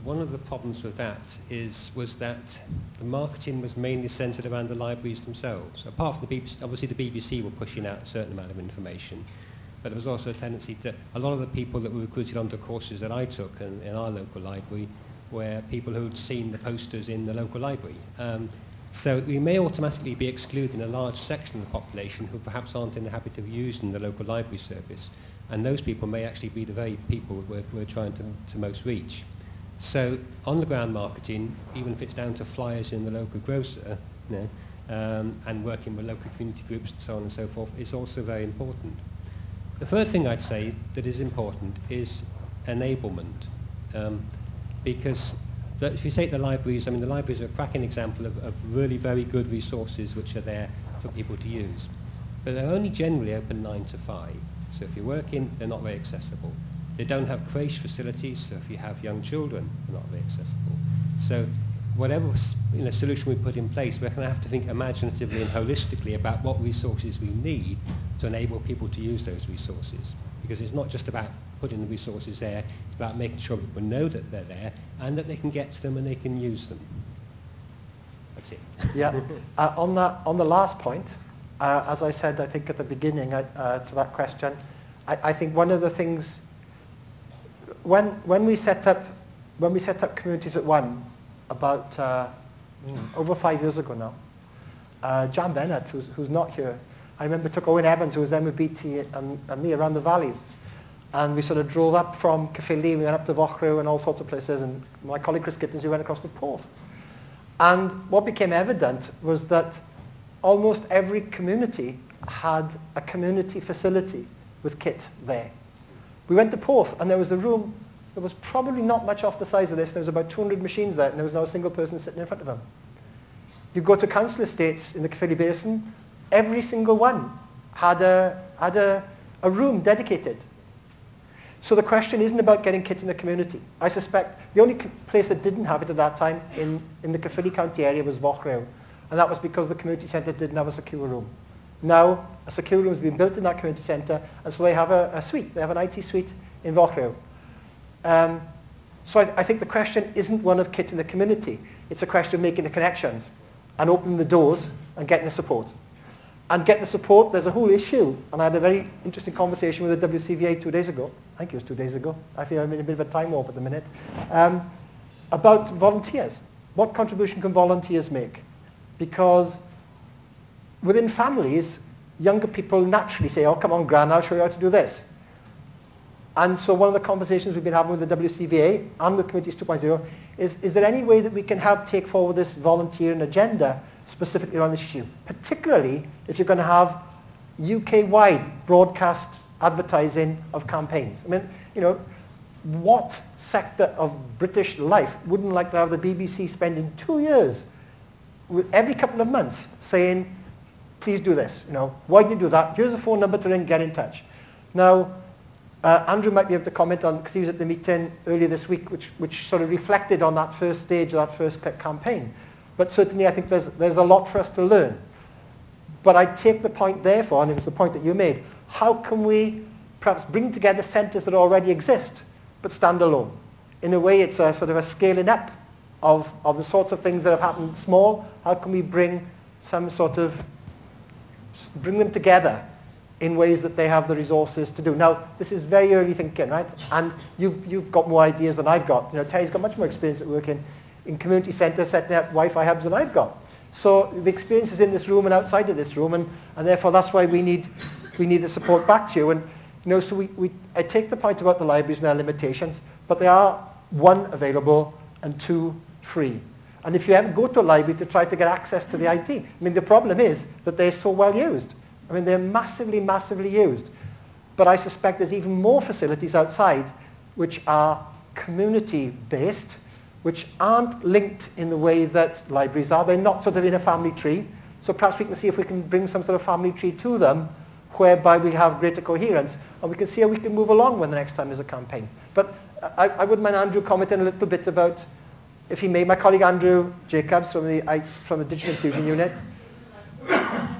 one of the problems with that was that the marketing was mainly centred around the libraries themselves. Apart from the BBC, obviously the BBC were pushing out a certain amount of information, but there was also a tendency to, a lot of the people that were recruited onto courses that I took in our local library were people who'd seen the posters in the local library. So we may automatically be excluding a large section of the population who perhaps aren't in the habit of using the local library service, and those people may actually be the very people we're trying to most reach. So on-the-ground marketing, even if it's down to flyers in the local grocer, and working with local community groups and so on and so forth, is also very important. The third thing I'd say that is important is enablement, because if you take the libraries, the libraries are a cracking example of really very good resources which are there for people to use. But they're only generally open 9 to 5. So if you're working, they're not very accessible. They don't have creche facilities, so if you have young children, they're not very accessible. So whatever solution we put in place, we're going to have to think imaginatively and holistically about what resources we need to enable people to use those resources. Because it's not just about putting the resources there, it's about making sure people know that they're there and that they can get to them and they can use them. That's it. Yeah. On the last point, as I said, I think at the beginning to that question, I think one of the things, when we set up Communities at One about over 5 years ago now, John Bennett, who's not here, I remember took Owen Evans, who was then with BT, and me around the valleys. And we sort of drove up from Caerphilly, we went up to Fochrew and all sorts of places, and my colleague Chris Gittins, we went across to Porth. And what became evident was that almost every community had a community facility with kit there. We went to Porth, and there was a room that was probably not much off the size of this. There was about 200 machines there, and there was not a single person sitting in front of them. You go to council estates in the Caerphilly Basin, every single one had a room dedicated. So the question isn't about getting kit in the community. I suspect the only place that didn't have it at that time in the Caerphilly County area was Fochrew, and that was because the community centre didn't have a secure room. Now, a secure room has been built in that community centre, and so they have a suite. They have an IT suite in Fochrew. So I think the question isn't one of kit in the community. It's a question of making the connections and opening the doors and getting the support. And getting the support, there's a whole issue. And I had a very interesting conversation with the WCVA 2 days ago. I think it was 2 days ago. I feel I'm in a bit of a time warp at the minute. About volunteers. What contribution can volunteers make? Because within families, younger people naturally say, oh, come on, Gran, I'll show you how to do this. And so one of the conversations we've been having with the WCVA and with Communities 2.0 is there any way that we can help take forward this volunteering agenda specifically around this issue, particularly if you're going to have UK-wide broadcast advertising of campaigns. I mean, what sector of British life wouldn't like to have the BBC spending 2 years every couple of months saying, please do this, why do you do that? Here's a phone number to ring, get in touch. Now, Andrew might be able to comment on, because he was at the meeting earlier this week, which sort of reflected on that first stage of that first click campaign. But certainly I think there's a lot for us to learn. But I take the point therefore, and it was the point that you made, how can we perhaps bring together centres that already exist, but stand alone? In a way, it's a sort of a scaling up of the sorts of things that have happened small. How can we bring some sort of, bring them together in ways that they have the resources to do? Now, this is very early thinking, right? And you've got more ideas than I've got. You know, Terry's got much more experience at working in community centres, setting up Wi-Fi hubs than I've got. So the experience is in this room and outside of this room, and therefore that's why we need the support back to you. And you know, so I take the point about the libraries and their limitations, but they are, 1, available, and 2, free. And if you ever go to a library to try to get access to the IT, I mean, the problem is that they're so well used. I mean, they're massively, massively used. But I suspect there's even more facilities outside which are community-based, which aren't linked in the way that libraries are. They're not sort of in a family tree. So perhaps we can see if we can bring some sort of family tree to them, whereby we have greater coherence, and we can see how we can move along when the next time there's a campaign. But I wouldn't mind Andrew commenting a little bit about, if he may, my colleague Andrew Jacobs from the Digital Inclusion Unit. I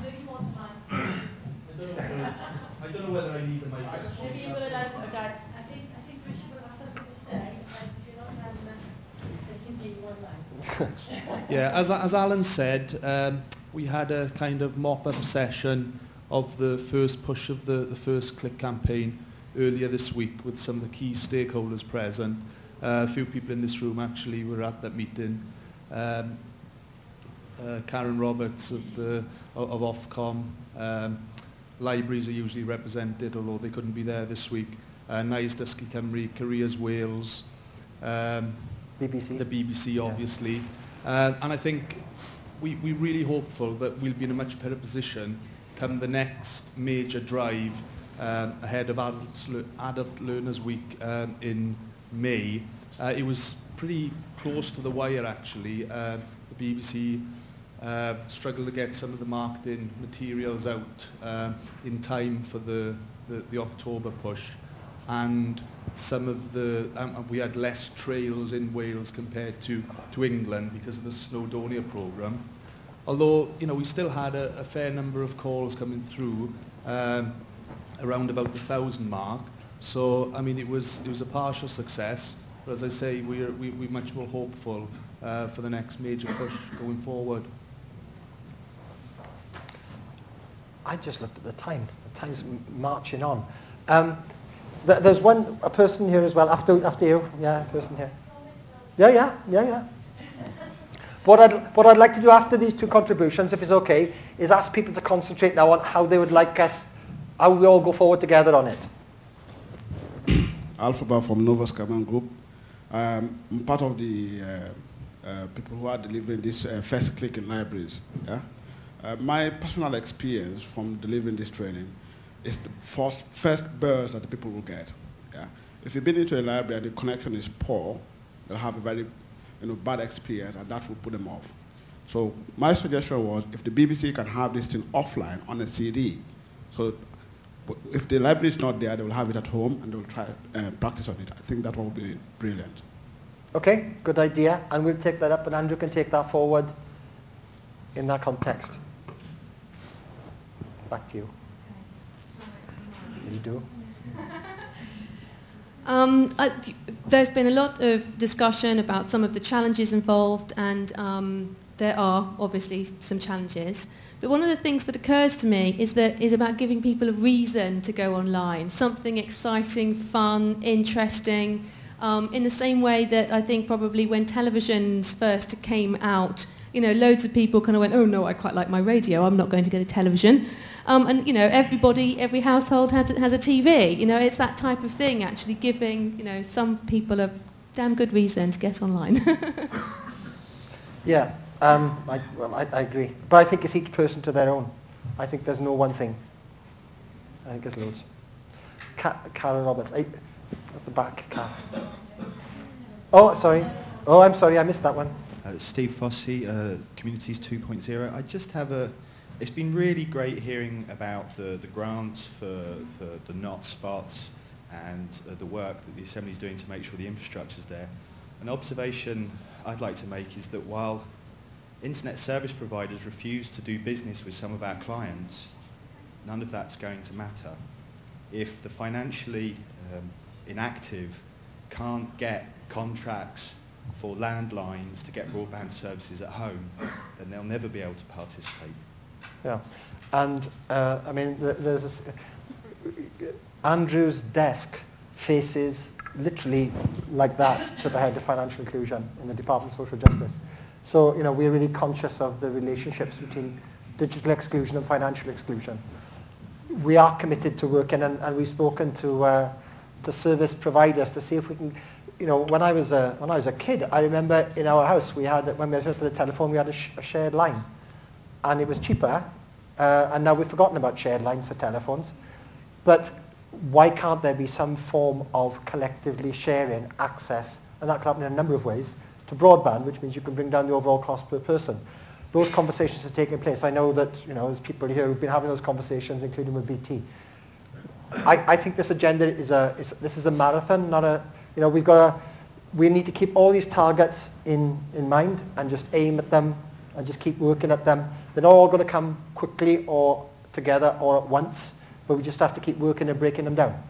don't know whether I need a mic. If you would allow a guy, I think Richard will have something to say. If you're not loud enough, they can give you one line. Yeah, as Alan said, we had a kind of mop-up session of the first push of the first click campaign earlier this week with some of the key stakeholders present. A few people in this room actually were at that meeting. Karen Roberts of Ofcom. Libraries are usually represented, although they couldn't be there this week. Nais Dysgu Cymru, Careers Wales, BBC. The BBC obviously. And I think we're really hopeful that we'll be in a much better position come the next major drive ahead of Adult Learners Week in May. It was pretty close to the wire actually. The BBC struggled to get some of the marketing materials out in time for the October push, and some of the we had less trails in Wales compared to England because of the Snowdonia programme. Although you know we still had a fair number of calls coming through, around about the 1,000 mark. So I mean it was a partial success. But as I say, we're much more hopeful for the next major push going forward. I just looked at the time. The time's marching on. There's a person here as well, after you. Yeah, a person here. Yeah. What I'd like to do after these 2 contributions, if it's okay, is ask people to concentrate now on how they would like us, how we all go forward together on it. Alphabet from Nova Scaman Group. I'm part of the people who are delivering this first click in libraries. Yeah? My personal experience from delivering this training is the first burst that the people will get. Yeah? If you've been into a library and the connection is poor, they'll have a very bad experience, and that will put them off. So my suggestion was if the BBC can have this thing offline on a CD, so if the library is not there, they will have it at home and they will try practice on it. I think that will be brilliant. Okay, good idea, and we'll take that up, and Andrew can take that forward in that context. Back to you. You do. There's been a lot of discussion about some of the challenges involved, and there are obviously some challenges. But one of the things that occurs to me is about giving people a reason to go online, something exciting, fun, interesting, in the same way that I think probably when televisions first came out, you know, loads of people kind of went, oh no, I quite like my radio, I'm not going to get a television. And you know, every household has a TV. You know, it's that type of thing actually giving, you know, some people a damn good reason to get online. Yeah, I agree. But I think it's each person to their own. I think there's no one thing. I think there's loads. Karen Roberts, at the back. Oh, sorry. Oh, I'm sorry, I missed that one. Steve Fossey, Communities 2.0. I just have it's been really great hearing about the grants for the not spots and the work that the Assembly is doing to make sure the infrastructure is there. An observation I'd like to make is that while internet service providers refuse to do business with some of our clients, none of that's going to matter. If the financially inactive can't get contracts for landlines to get broadband services at home, then they'll never be able to participate. Yeah, and I mean, there's this, Andrew's desk faces literally like that to the head of financial inclusion in the Department of Social Justice. So, you know, we're really conscious of the relationships between digital exclusion and financial exclusion. We are committed to working, and we've spoken to service providers to see if we can, you know, when I was a kid, I remember in our house we had, when we first had a telephone, we had a shared line, and it was cheaper, and now we've forgotten about shared lines for telephones. But why can't there be some form of collectively sharing access, and that can happen in a number of ways, to broadband, which means you can bring down the overall cost per person. Those conversations are taking place. I know that, you know, there's people here who've been having those conversations, including with BT. I think this agenda is a marathon, not a, you know, we need to keep all these targets in mind and just aim at them and just keep working at them. They're not all going to come quickly or together or at once, but we just have to keep working and breaking them down.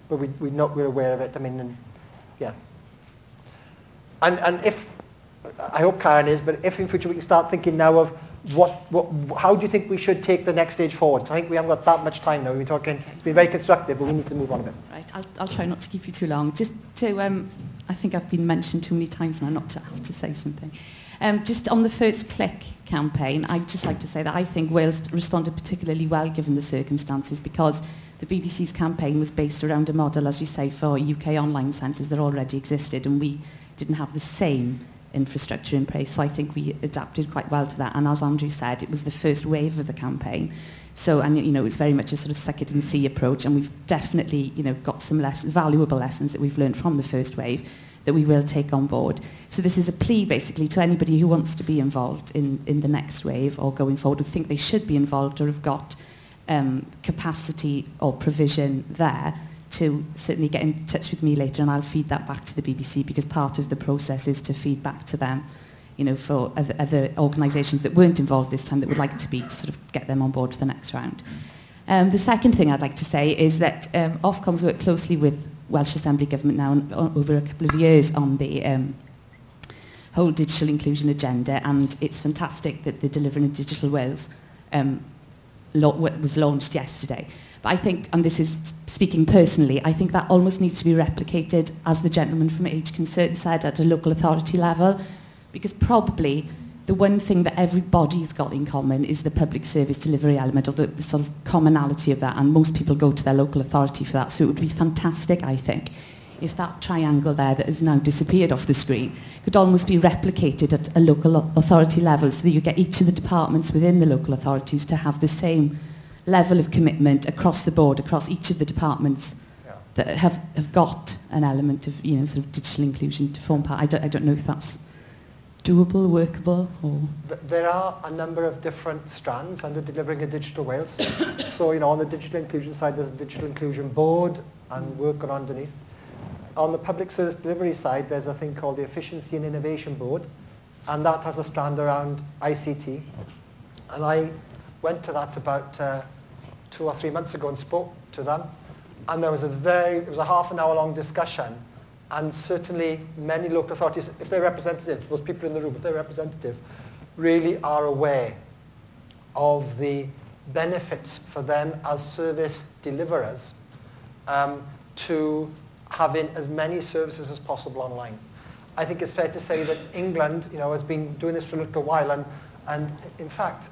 But we're aware of it. I mean, yeah. And if, I hope Karen is, but if in future we can start thinking now of how do you think we should take the next stage forward? So I think we haven't got that much time now. We've been talking, it's been very constructive, but we need to move on a bit. Right, I'll try not to keep you too long. Just to, I think I've been mentioned too many times now not to have to say something. Just on the First Click campaign, I'd just like to say that I think Wales responded particularly well given the circumstances, because the BBC's campaign was based around a model, as you say, for UK online centres that already existed, and we didn't have the same infrastructure in place. So I think we adapted quite well to that. And as Andrew said, it was the first wave of the campaign. So, and you know, it was very much a sort of suck it and see approach, and we've definitely, you know, got some valuable lessons that we've learned from the first wave that we will take on board. So this is a plea basically to anybody who wants to be involved in the next wave or going forward, who think they should be involved or have got capacity or provision there, to certainly get in touch with me later, and I'll feed that back to the BBC, because part of the process is to feed back to them, you know, for other organisations that weren't involved this time that would like to be, to sort of get them on board for the next round. The second thing I'd like to say is that Ofcom's worked closely with Welsh Assembly Government now over a couple of years on the whole digital inclusion agenda, and it's fantastic that the Delivering a Digital Wales was launched yesterday. But I think, and this is speaking personally, I think that almost needs to be replicated, as the gentleman from Age Concern said, at a local authority level, because probably the one thing that everybody's got in common is the public service delivery element, or the sort of commonality of that, and most people go to their local authority for that. So it would be fantastic, I think, if that triangle there that has now disappeared off the screen could almost be replicated at a local authority level, so that you get each of the departments within the local authorities to have the same level of commitment across the board, across each of the departments that have got an element of, you know, sort of digital inclusion to form part. I don't know if that's doable, workable, or... There are a number of different strands under Delivering a Digital Wales. So, you know, on the digital inclusion side, there's a digital inclusion board and work on underneath. On the public service delivery side, there's a thing called the Efficiency and Innovation Board, and that has a strand around ICT. And I went to that about 2 or 3 months ago and spoke to them, and there was it was a half an hour long discussion, and certainly many local authorities, if they're representative, those people in the room, if they're representative, really are aware of the benefits for them as service deliverers to having as many services as possible online. I think it's fair to say that England, you know, has been doing this for a little while, and in fact,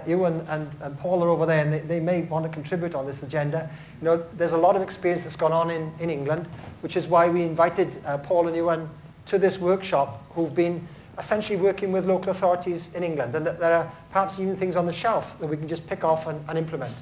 Ewan and Paul are over there, and they may want to contribute on this agenda. You know, there's a lot of experience that's gone on in England, which is why we invited Paul and Ewan to this workshop, who've been essentially working with local authorities in England, and that there are perhaps even things on the shelf that we can just pick off and implement.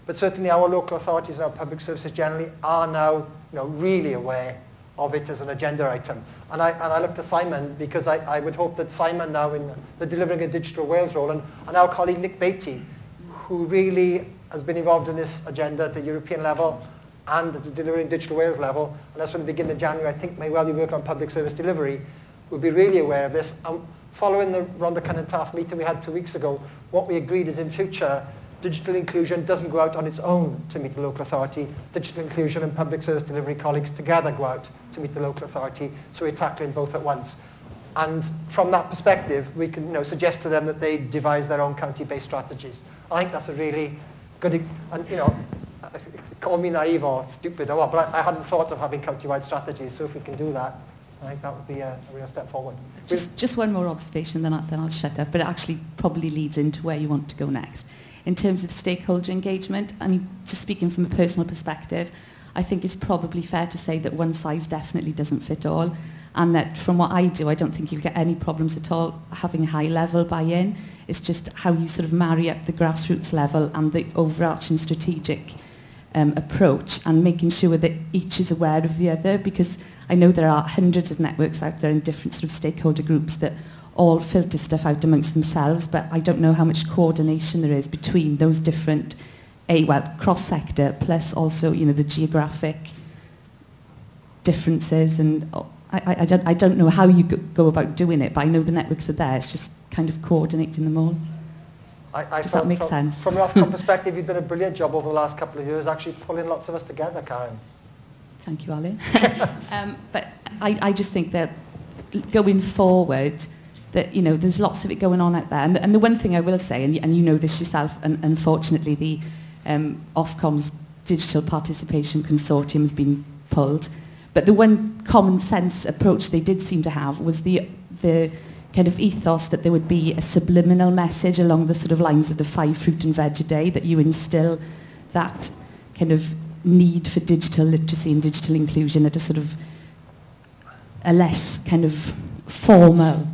But certainly our local authorities and our public services generally are now, you know, really aware of it as an agenda item. And I look to Simon, because I would hope that Simon now in the Delivering a Digital Wales role, and our colleague Nick Beattie, who really has been involved in this agenda at the European level, and at the Delivering Digital Wales level, and that's from the beginning of January, I think may well be working on public service delivery, will be really aware of this. Following the Rhondda Cynon Taff meeting we had 2 weeks ago, what we agreed is in future, digital inclusion doesn't go out on its own to meet the local authority. Digital inclusion and public service delivery colleagues together go out to meet the local authority, so we're tackling both at once. And from that perspective, we can suggest to them that they devise their own county-based strategies. I think that's a really good, and call me naive or stupid or what, but I hadn't thought of having county-wide strategies, so if we can do that, I think that would be a real step forward. Just one more observation, then I'll shut up, but it actually probably leads into where you want to go next. In terms of stakeholder engagement, I mean, just speaking from a personal perspective, I think it's probably fair to say that one size definitely doesn't fit all, and that from what I do, I don't think you'll get any problems at all having a high-level buy-in. It's just how you sort of marry up the grassroots level and the overarching strategic approach, and making sure that each is aware of the other, because I know there are hundreds of networks out there in different sort of stakeholder groups that all filter stuff out amongst themselves, but I don't know how much coordination there is between those different, cross-sector, plus also, the geographic differences, and I don't know how you go about doing it, but I know the networks are there. It's just kind of coordinating them all. Does that make sense? From an Ofcom perspective, you've done a brilliant job over the last couple of years, actually pulling lots of us together, Karen. Thank you, Alun. But I just think that going forward, that there's lots of it going on out there, and the one thing I will say, and you know this yourself, and unfortunately the Ofcom's Digital Participation Consortium has been pulled, but the one common sense approach they did seem to have was the kind of ethos that there would be a subliminal message along the sort of lines of the 5 fruit and veg a day, that you instill that kind of need for digital literacy and digital inclusion at a sort of a less kind of formal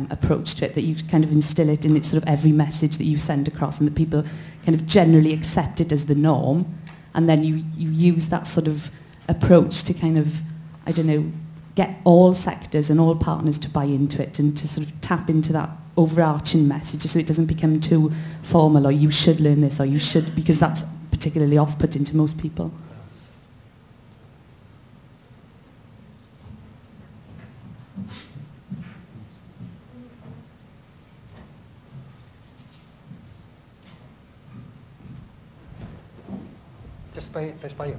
approach to it, that you kind of instill it in its sort of every message that you send across, and that people kind of generally accept it as the norm, and then you use that sort of approach to kind of, I don't know, get all sectors and all partners to buy into it, and to sort of tap into that overarching message so it doesn't become too formal, or you should learn this, or you should, because that's particularly off-putting to most people. Just by you.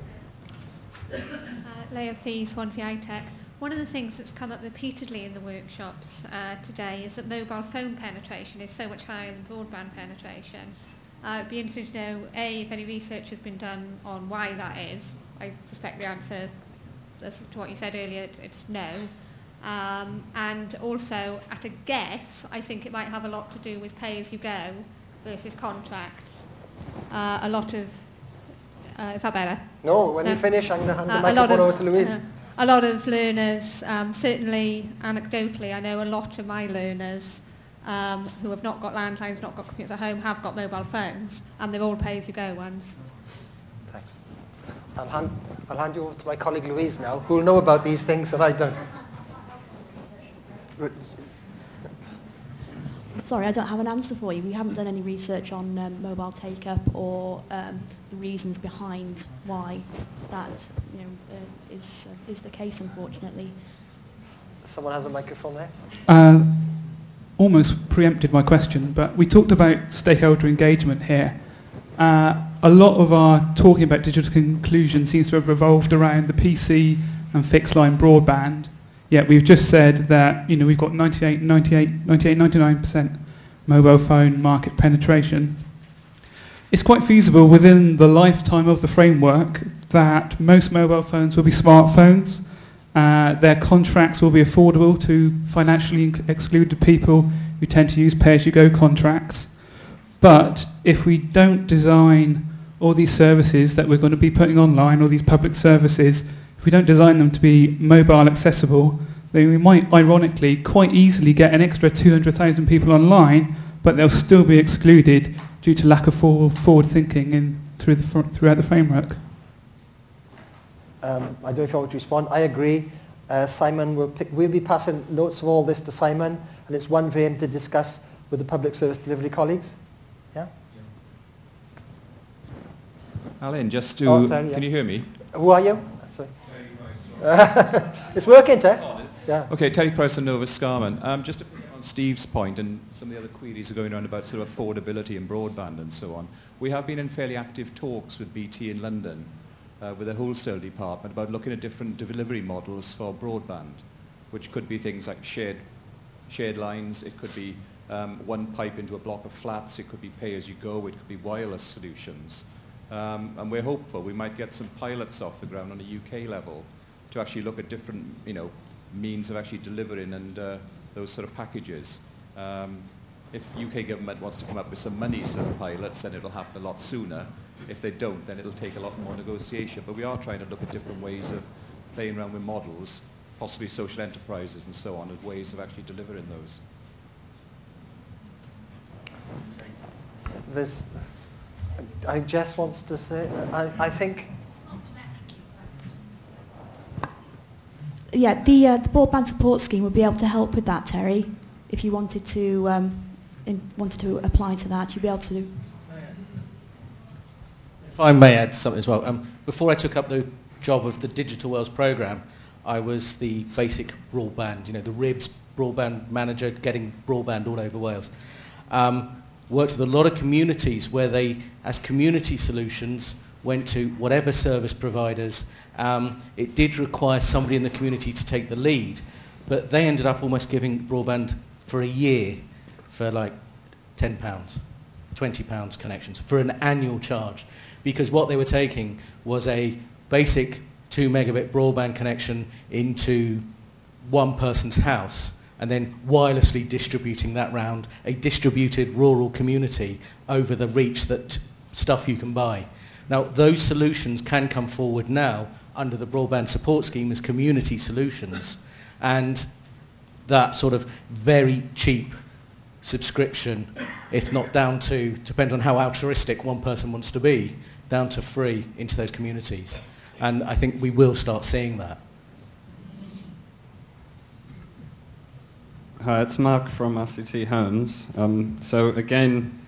Leah Fee, Swansea iTech. One of the things that's come up repeatedly in the workshops today is that mobile phone penetration is so much higher than broadband penetration. It'd be interesting to know, A, if any research has been done on why that is. I suspect the answer, as to what you said earlier, it's no. And also, at a guess, I think it might have a lot to do with pay-as-you-go versus contracts. A lot of... is that better? No, when you finish, I'm going to hand the microphone over to Louise. A lot of learners, certainly anecdotally, I know a lot of my learners who have not got landlines, not got computers at home, have got mobile phones, and they're all pay-as-you-go ones. Thanks. I'll hand you over to my colleague Louise now, who will know about these things that I don't. Sorry, I don't have an answer for you. We haven't done any research on mobile take-up or the reasons behind why that is the case, unfortunately. Someone has a microphone there. Almost preempted my question, but we talked about stakeholder engagement here. A lot of our talking about digital inclusion seems to have revolved around the PC and fixed line broadband. Yet we've just said that we've got 99% mobile phone market penetration. It's quite feasible within the lifetime of the framework that most mobile phones will be smartphones. Their contracts will be affordable to financially excluded people who tend to use pay-as-you-go contracts. But if we don't design all these services that we're going to be putting online, all these public services, if we don't design them to be mobile accessible, then we might ironically quite easily get an extra 200,000 people online, but they'll still be excluded due to lack of forward thinking throughout the framework. I don't know if I want to respond. I agree. Simon we'll be passing notes of all this to Simon, and it's one for him to discuss with the public service delivery colleagues. Yeah? Alun, just to... can you hear me? Who are you? Sorry. It's working, Ted. Yeah. Okay, Terry Price and Nova Scarman. Just to pick on Steve's point, and some of the other queries are going around about sort of affordability and broadband and so on. We have been in fairly active talks with BT in London, with the wholesale department, about looking at different delivery models for broadband, which could be things like shared lines, it could be one pipe into a block of flats, it could be pay-as-you-go, it could be wireless solutions. And we're hopeful we might get some pilots off the ground on a UK level to actually look at different, means of actually delivering and those sort of packages. If UK government wants to come up with some money for the pilots, then it'll happen a lot sooner. If they don't, then it'll take a lot more negotiation. But we are trying to look at different ways of playing around with models, possibly social enterprises and so on, as ways of actually delivering those. Jess wants to say, I think... Yeah, the broadband support scheme would be able to help with that, Terry. If you wanted to apply to that, you'd be able to. If I may add something as well. Before I took up the job of the Digital Wales programme, I was the basic broadband, the RIBS broadband manager, getting broadband all over Wales. Worked with a lot of communities where they, as community solutions, went to whatever service providers. It did require somebody in the community to take the lead, but they ended up almost giving broadband for a year for like £10, £20 connections for an annual charge, because what they were taking was a basic 2 megabit broadband connection into one person's house and then wirelessly distributing that round a distributed rural community over the reach that stuff you can buy. Now, those solutions can come forward now under the broadband support scheme as community solutions, and that sort of very cheap subscription, if not down to, depending on how altruistic one person wants to be, down to free into those communities. And I think we will start seeing that. Hi, it's Mark from RCT Homes. So again,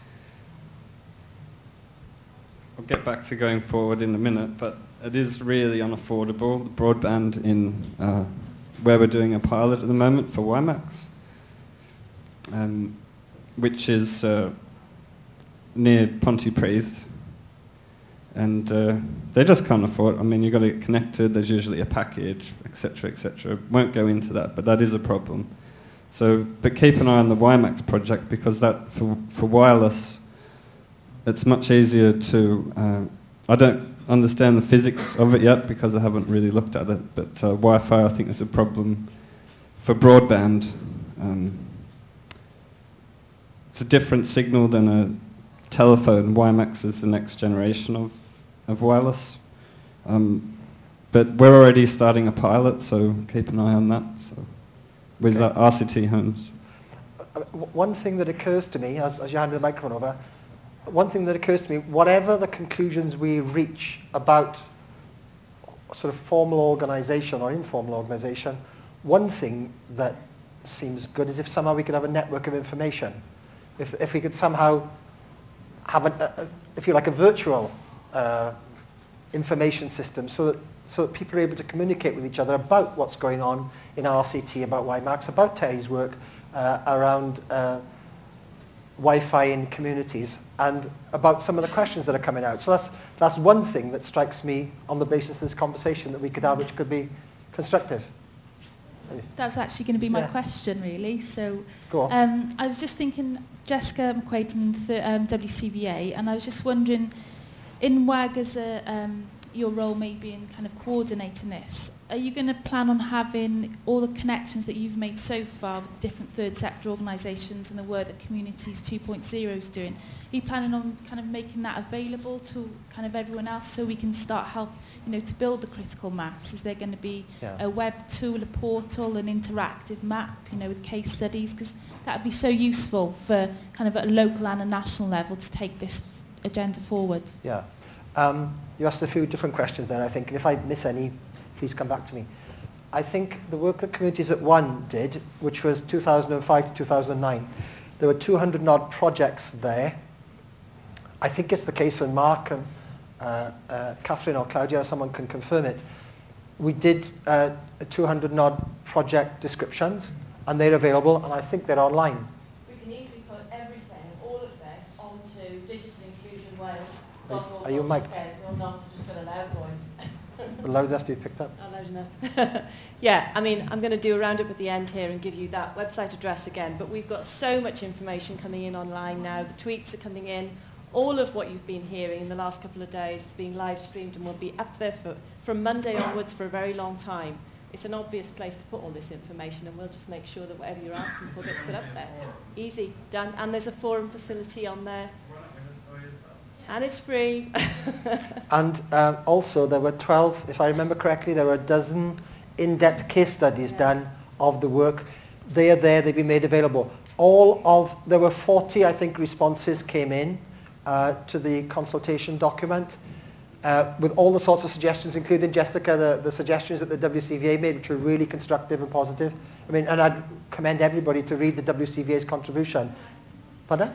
I'll get back to going forward in a minute, but it is really unaffordable, the broadband in where we're doing a pilot at the moment for WiMAX, which is near Pontypridd, and they just can't afford it. I mean, you've got to get connected, there's usually a package, etc., etc. Won't go into that, but that is a problem. So, but keep an eye on the WiMAX project, because that, for wireless, it's much easier to, I don't understand the physics of it yet because I haven't really looked at it, but Wi-Fi I think is a problem for broadband. It's a different signal than a telephone. WiMAX is the next generation of wireless. But we're already starting a pilot, so keep an eye on that. So, with RCT Homes. One thing that occurs to me, as you hand the microphone over, one thing that occurs to me, whatever the conclusions we reach about sort of formal organisation or informal organisation, one thing that seems good is if somehow we could have a network of information. If we could somehow have, if you like, a virtual information system so that people are able to communicate with each other about what's going on in RCT, about WiMAX, about Terry's work around Wi-Fi in communities, and about some of the questions that are coming out. So that's one thing that strikes me on the basis of this conversation that we could have, which could be constructive. That was actually going to be my question, really. So go on. I was just thinking, Jessica McQuaid from the WCBA, and I was just wondering, in WAG as your role maybe in kind of coordinating this, are you going to plan on having all the connections that you've made so far with the different third sector organisations and the work that Communities 2.0 is doing? Are you planning on kind of making that available to kind of everyone else so we can start to build the critical mass? Is there going to be a web tool, a portal, an interactive map, with case studies? Because that would be so useful for kind of at a local and a national level to take this agenda forward. Yeah. You asked a few different questions there, I think, and if I miss any, please come back to me. I think the work that Communities at One did, which was 2005 to 2009, there were 200 and odd projects there. I think it's the case, and Mark Catherine or Claudia or someone can confirm it, we did 200 and odd project descriptions, and they're available, and I think they're online. We can easily put everything, all of this, onto digitalinclusionwales.org.uk. Are you mic'd? Or not, I've just got a loud voice. Loud enough to be picked up? Oh, loud enough. Yeah, I mean, I'm going to do a roundup at the end here and give you that website address again, but we've got so much information coming in online now. The tweets are coming in. All of what you've been hearing in the last couple of days is being live streamed and will be up there from Monday onwards for a very long time. It's an obvious place to put all this information, and we'll just make sure that whatever you're asking for gets put up there. Easy, done. And there's a forum facility on there. And it's free. And also there were 12, if I remember correctly, there were a dozen in-depth case studies done of the work. They are there, they've been made available. There were 40, I think, responses came in to the consultation document with all the sorts of suggestions, including, Jessica, the suggestions that the WCVA made, which were really constructive and positive. I mean, and I'd commend everybody to read the WCVA's contribution. Pardon?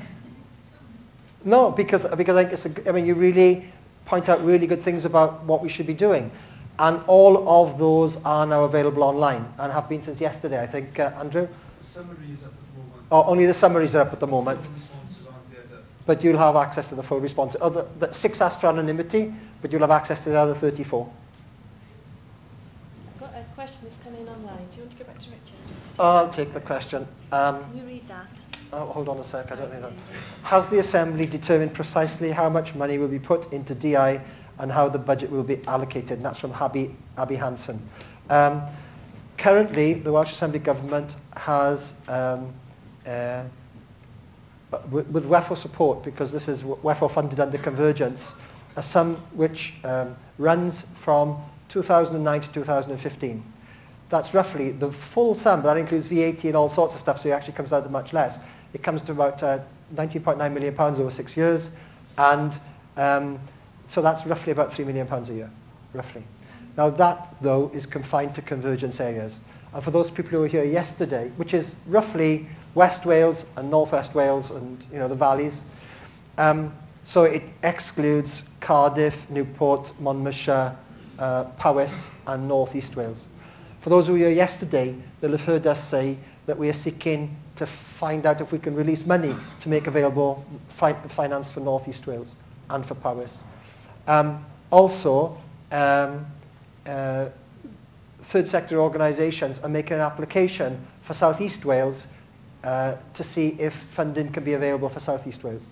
No, because I think I mean, you really point out really good things about what we should be doing. And all of those are now available online and have been since yesterday, I think, Andrew? The summary is up at the moment. Oh, only the summaries are up at the moment. The responses aren't there. But you'll have access to the full response. The 6 asked for anonymity, but you'll have access to the other 34. I've got a question that's come in online. Do you want to go back to Richard? I'll take the question. Can you read that? Oh, hold on a sec, I don't know that. Has the Assembly determined precisely how much money will be put into DI and how the budget will be allocated? And that's from Abby Hansen. Currently, the Welsh Assembly Government has, with WEFO support, because this is WEFO funded under convergence, a sum which runs from 2009 to 2015. That's roughly the full sum, but that includes VAT and all sorts of stuff, so it actually comes out to much less. It comes to about £19.9 million over 6 years, and so that's roughly about £3 million a year, roughly. Now that, though, is confined to convergence areas. And for those people who were here yesterday, which is roughly West Wales and North West Wales and, you know, the valleys, so it excludes Cardiff, Newport, Monmouthshire, Powys and North East Wales. For those who were here yesterday, they'll have heard us say that we are seeking to find out if we can release money to make available finance for North East Wales and for Powys. Also, third sector organisations are making an application for South East Wales to see if funding can be available for South East Wales.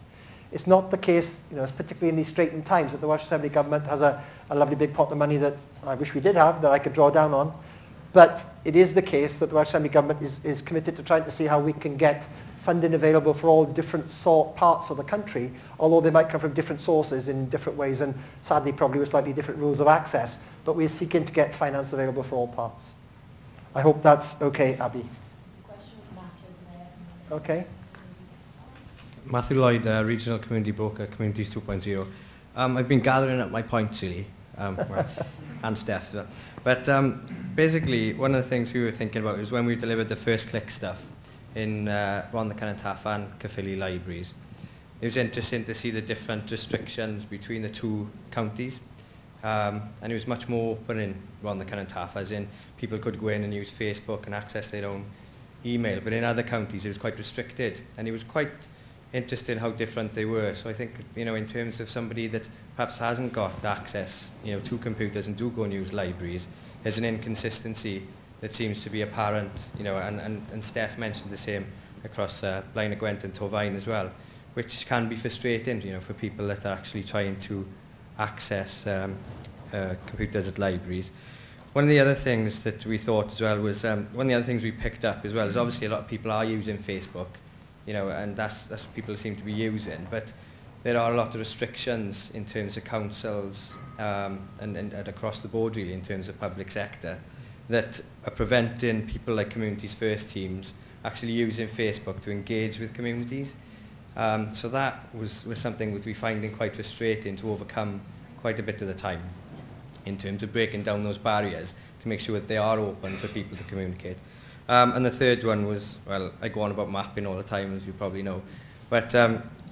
It's not the case, you know, particularly in these straitened times, that the Welsh Assembly Government has a lovely big pot of money that I wish we did have, that I could draw down on. But it is the case that the Welsh Assembly Government is committed to trying to see how we can get funding available for all different parts of the country, although they might come from different sources in different ways, and sadly probably with slightly different rules of access. But we're seeking to get finance available for all parts. I hope that's okay, Abby. Okay. Matthew Lloyd, Regional Community Broker, Communities 2.0. I've been gathering up my points, really, and Steph's. But basically, one of the things we were thinking about is when we delivered the first click stuff in Rhondda Cynon Taf and Caerphilly libraries, it was interesting to see the different restrictions between the two counties. And it was much more open in Rhondda Cynon Taf, as in people could go in and use Facebook and access their own email. But in other counties, it was quite restricted. And it was quite interesting how different they were. So I think, you know, in terms of somebody that perhaps hasn't got access, you know, to computers and do go and use libraries, there's an inconsistency that seems to be apparent, you know, and Steph mentioned the same across Blaen y Gwent and Torfaen as well, which can be frustrating, you know, for people that are actually trying to access computers at libraries. One of the other things that we thought as well was, one of the other things we picked up as well is obviously a lot of people are using Facebook, you know, and that's what people seem to be using, but there are a lot of restrictions in terms of councils and across the board really in terms of public sector that are preventing people like Communities First teams actually using Facebook to engage with communities. So that was something that we finding quite frustrating to overcome quite a bit of the time in terms of breaking down those barriers to make sure that they are open for people to communicate. And the third one was, well, I go on about mapping all the time, as you probably know, but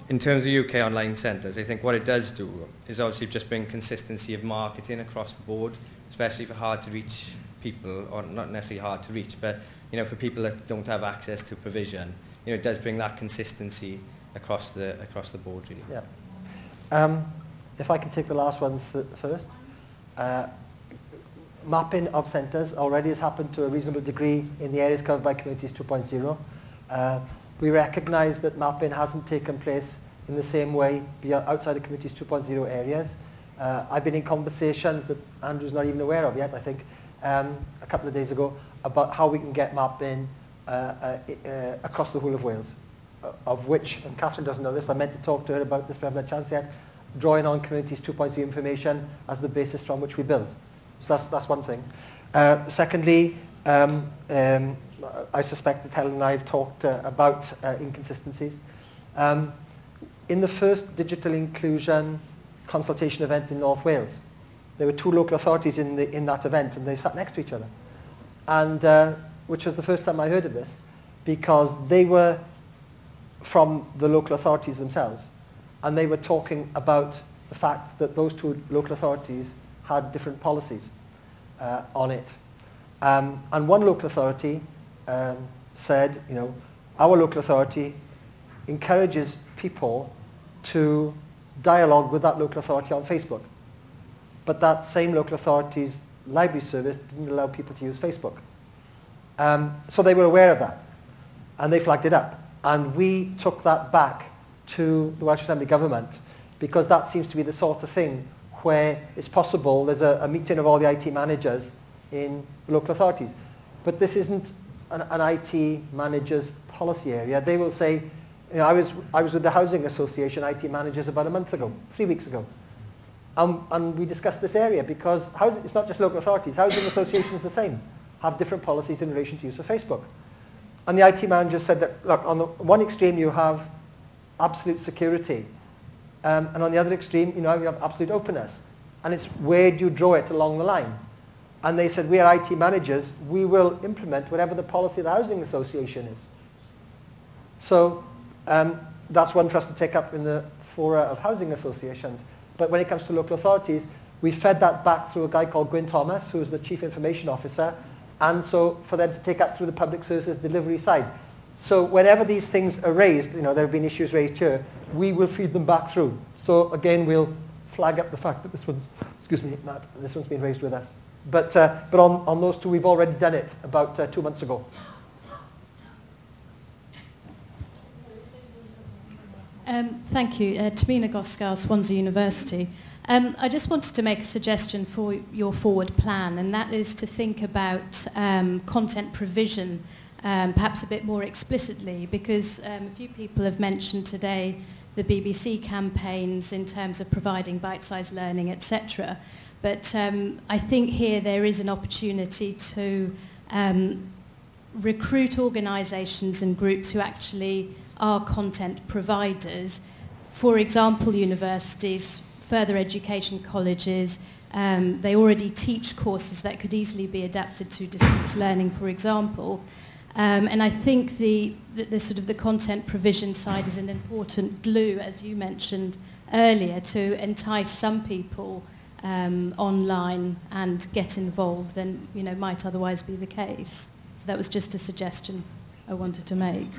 in in terms of UK online centres, I think what it does do is obviously just bring consistency of marketing across the board, especially for hard to reach people, or not necessarily hard to reach, but for people that don't have access to provision, it does bring that consistency across the board, really. Yeah. If I can take the last one first. Mapping of centres already has happened to a reasonable degree in the areas covered by Communities 2.0. We recognise that mapping hasn't taken place in the same way outside of Communities 2.0 areas. I've been in conversations that Andrew's not even aware of yet, I think, a couple of days ago, about how we can get mapping across the whole of Wales, of which, and Catherine doesn't know this, I meant to talk to her about this, but I haven't had a chance yet, drawing on Communities 2.0 information as the basis from which we build. So that's one thing. Secondly, I suspect that Helen and I have talked about inconsistencies. In the first digital inclusion consultation event in North Wales, there were 2 local authorities in that event, and they sat next to each other. And which was the first time I heard of this, because they were from the local authorities themselves, and they were talking about the fact that those 2 local authorities had different policies on it. And one local authority said, our local authority encourages people to dialogue with that local authority on Facebook. But that same local authority's library service didn't allow people to use Facebook. So they were aware of that, and they flagged it up. And we took that back to the Welsh Assembly Government, because that seems to be the sort of thing where it's possible there's a meeting of all the IT managers in local authorities. But this isn't an IT manager's policy area. They will say, I was with the Housing Association IT managers about a month ago, 3 weeks ago. And we discussed this area, because it's not just local authorities, housing associations the same, have different policies in relation to use of Facebook. And the IT manager said that, look, on the one extreme you have absolute security, and on the other extreme, you have absolute openness. And it's where do you draw it along the line? And they said, we are IT managers, we will implement whatever the policy of the housing association is. So that's one for us to take up in the fora of housing associations. But when it comes to local authorities, we fed that back through a guy called Gwyn Thomas, who is the Chief Information Officer, and so for them to take up through the public services delivery side. So whenever these things are raised, there have been issues raised here, we will feed them back through. So again, we'll flag up the fact that this one's, excuse me, Matt, this one's been raised with us. But on those 2, we've already done it about 2 months ago. Thank you. Tamina Goskar, Swansea University. I just wanted to make a suggestion for your forward plan, and that is to think about content provision perhaps a bit more explicitly, because a few people have mentioned today the BBC campaigns in terms of providing bite-sized learning, etc. But I think here there is an opportunity to recruit organisations and groups who actually are content providers. For example, universities, further education colleges, they already teach courses that could easily be adapted to distance learning, for example. And I think the sort of the content provision side is an important glue, as you mentioned earlier, to entice some people online and get involved than might otherwise be the case. So that was just a suggestion I wanted to make.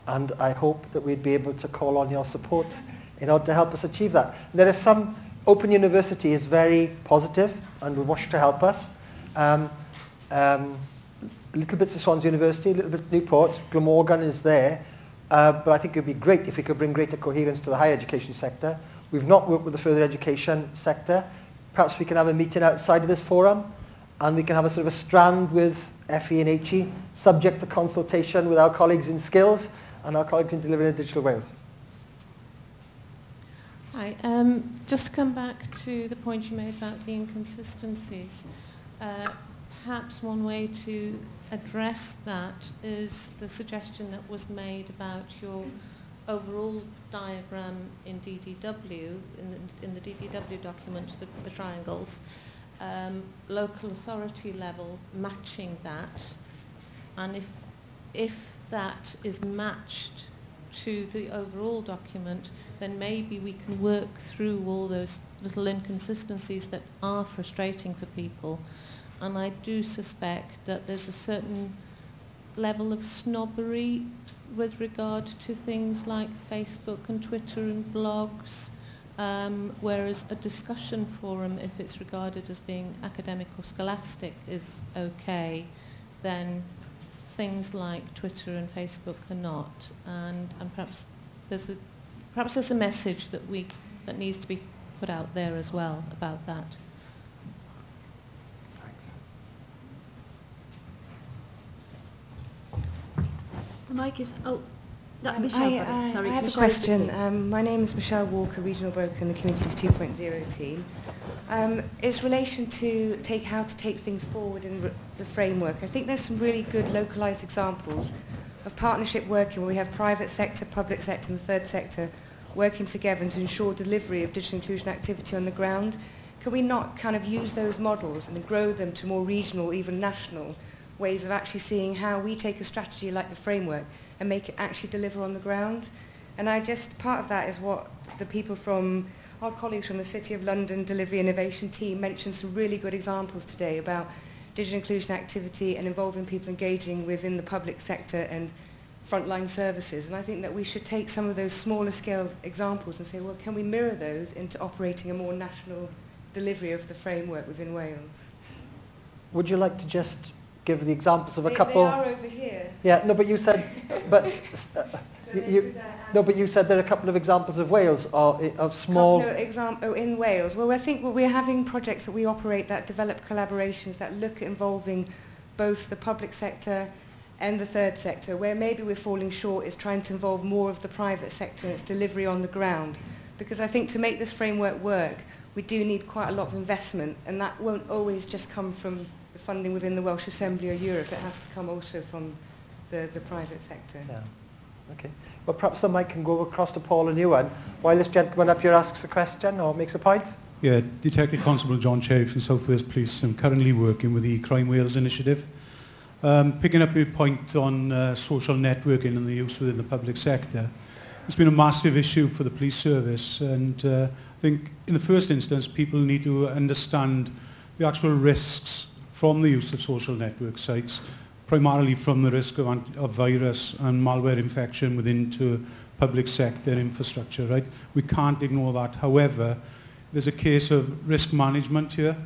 And I hope that we'd be able to call on your support in order to help us achieve that. There are some, Open University is very positive and will wish to help us. Little bits of Swansea University, little bits of Newport, Glamorgan is there, but I think it would be great if we could bring greater coherence to the higher education sector. We've not worked with the further education sector. Perhaps we can have a meeting outside of this forum, and we can have a sort of a strand with FE and HE, subject to consultation with our colleagues in skills and our colleagues in delivering in Digital Wales. Hi, just to come back to the point you made about the inconsistencies, perhaps one way to address that is the suggestion that was made about your overall diagram in DDW, in the DDW document, the triangles, local authority level matching that, and if that is matched to the overall document, then maybe we can work through all those little inconsistencies that are frustrating for people. And I do suspect that there's a certain level of snobbery with regard to things like Facebook and Twitter and blogs, whereas a discussion forum, if it's regarded as being academic or scholastic, is okay, then things like Twitter and Facebook are not. And perhaps there's a message that needs to be put out there as well about that. The mic is, Michelle, sorry. I have a question. My name is Michelle Walker, Regional Broker in the Communities 2.0 team. It's relation to how to take things forward in the framework. I think there's some really good localised examples of partnership working where we have private sector, public sector and the third sector working together to ensure delivery of digital inclusion activity on the ground. Can we not kind of use those models and grow them to more regional, even national ways of actually seeing how we take a strategy like the framework and make it actually deliver on the ground? And part of that is what the people from, our colleagues from the City of London Delivery Innovation team mentioned some really good examples today about digital inclusion activity and involving people engaging within the public sector and frontline services. And I think that we should take some of those smaller scale examples and say, well, can we mirror those into operating a more national delivery of the framework within Wales? Would you like to just give the examples of a couple? They are over here. Yeah, no, but you said, but you said there are a couple of examples of Wales of small. In Wales. Well, I think we're having projects that we operate that develop collaborations that look at involving both the public sector and the third sector. Where maybe we're falling short is trying to involve more of the private sector and its delivery on the ground. Because I think to make this framework work, we do need quite a lot of investment, and that won't always just come from the funding within the Welsh Assembly or Europe. It has to come also from the private sector. Yeah. Okay. Well, perhaps the mic can go across to Paul and Ewan while this gentleman up here asks a question or makes a point. Yeah, Detective Constable John Cherry from South Wales Police. I'm currently working with the Crime Wales initiative. Picking up your point on social networking and the use within the public sector, it's been a massive issue for the police service, and I think in the first instance people need to understand the actual risks from the use of social network sites, primarily from the risk of virus and malware infection within public sector infrastructure, right? We can't ignore that. However, there's a case of risk management here,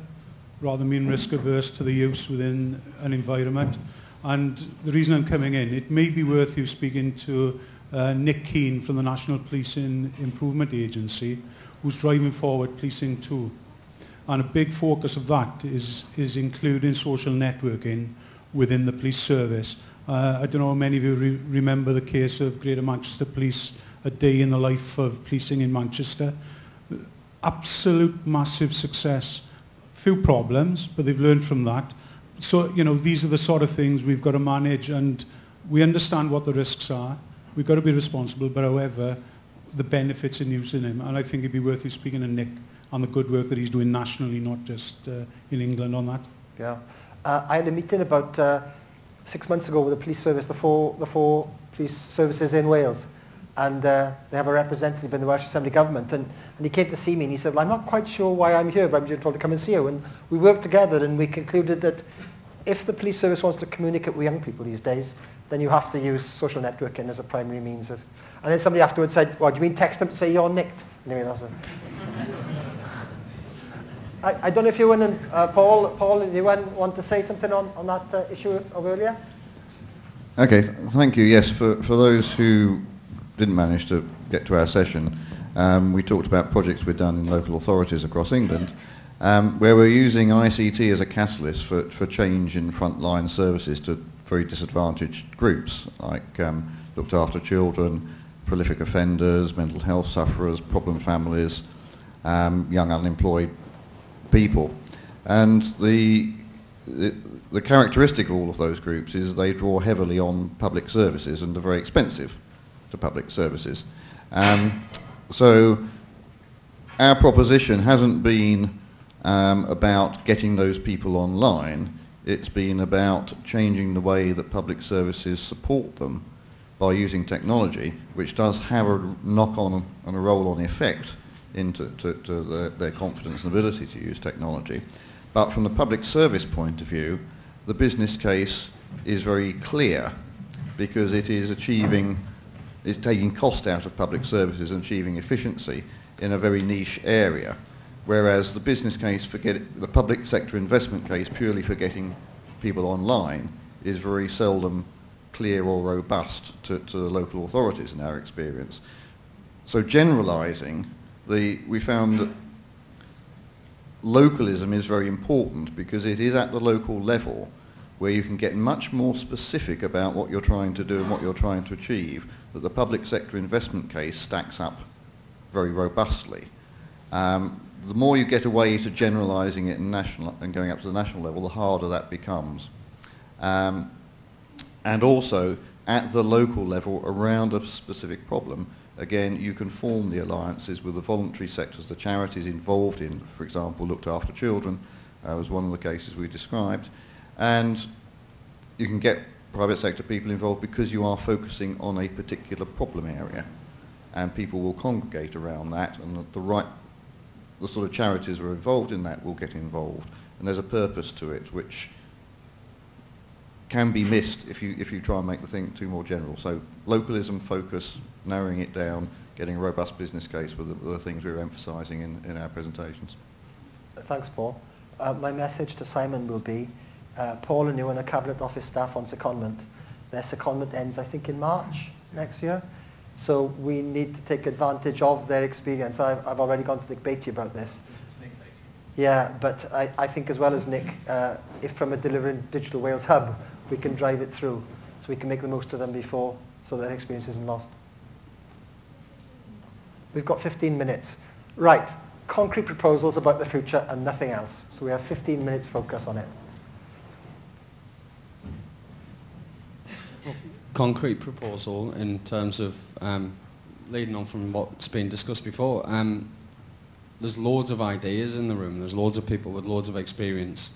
rather than being risk averse to the use within an environment. And the reason I'm coming in, it may be worth you speaking to Nick Keane from the National Policing Improvement Agency, who's driving forward Policing 2. And a big focus of that is including social networking within the police service. I don't know how many of you remember the case of Greater Manchester Police, a day in the life of policing in Manchester. Absolute massive success. Few problems, but they've learned from that. So, you know, these are the sort of things we've got to manage, and we understand what the risks are. We've got to be responsible, but however, the benefits in using them. And I think it'd be worth you speaking to Nick on the good work that he's doing nationally, not just in England on that. Yeah. I had a meeting about 6 months ago with the police service, the four police services in Wales. And they have a representative in the Welsh Assembly government. And he came to see me and he said, well, I'm not quite sure why I'm here, but I'm just told to come and see you. And we worked together and we concluded that if the police service wants to communicate with young people these days, then you have to use social networking as a primary means of... And then somebody afterwards said, well, do you mean text them to say you're nicked? Anyway, that's I don't know if you and Paul and you want to say something on that issue of earlier? Okay, thank you. Yes, for those who didn't manage to get to our session, we talked about projects we've done in local authorities across England, where we're using ICT as a catalyst for change in frontline services to very disadvantaged groups, like looked after children, prolific offenders, mental health sufferers, problem families, young unemployed people. And the characteristic of all of those groups is they draw heavily on public services and are very expensive to public services. So our proposition hasn't been about getting those people online. It's been about changing the way that public services support them by using technology, which does have a knock-on and a roll-on effect into their confidence and ability to use technology. But from the public service point of view, the business case is very clear because it is taking cost out of public services and achieving efficiency in a very niche area. Whereas the business case the public sector investment case purely for getting people online is very seldom clear or robust to the local authorities in our experience. So generalising, we found that localism is very important because it is at the local level where you can get much more specific about what you're trying to do and what you're trying to achieve, that the public sector investment case stacks up very robustly. The more you get away to generalising it and going up to the national level, the harder that becomes. And also, at the local level, around a specific problem, again, you can form the alliances with the voluntary sectors, the charities involved in, for example, Looked After Children was one of the cases we described. And you can get private sector people involved because you are focusing on a particular problem area. And people will congregate around that, and the sort of charities that are involved in that will get involved. And there's a purpose to it, which can be missed if you try and make the thing too more general. So localism, focus, narrowing it down, getting a robust business case were the things we were emphasising in our presentations. Thanks, Paul. My message to Simon will be, Paul and you and a Cabinet Office staff on secondment. Their secondment ends, I think, in March next year. So we need to take advantage of their experience. I've already gone to Nick Beattie about this. Yeah, but I think as well as Nick, if from a delivering Digital Wales hub, we can drive it through so we can make the most of them before, so their experience isn't lost. We've got 15 minutes. Right, concrete proposals about the future and nothing else. So we have 15 minutes focus on it. Concrete proposal in terms of leading on from what's been discussed before. There's loads of ideas in the room. There's loads of people with loads of experience.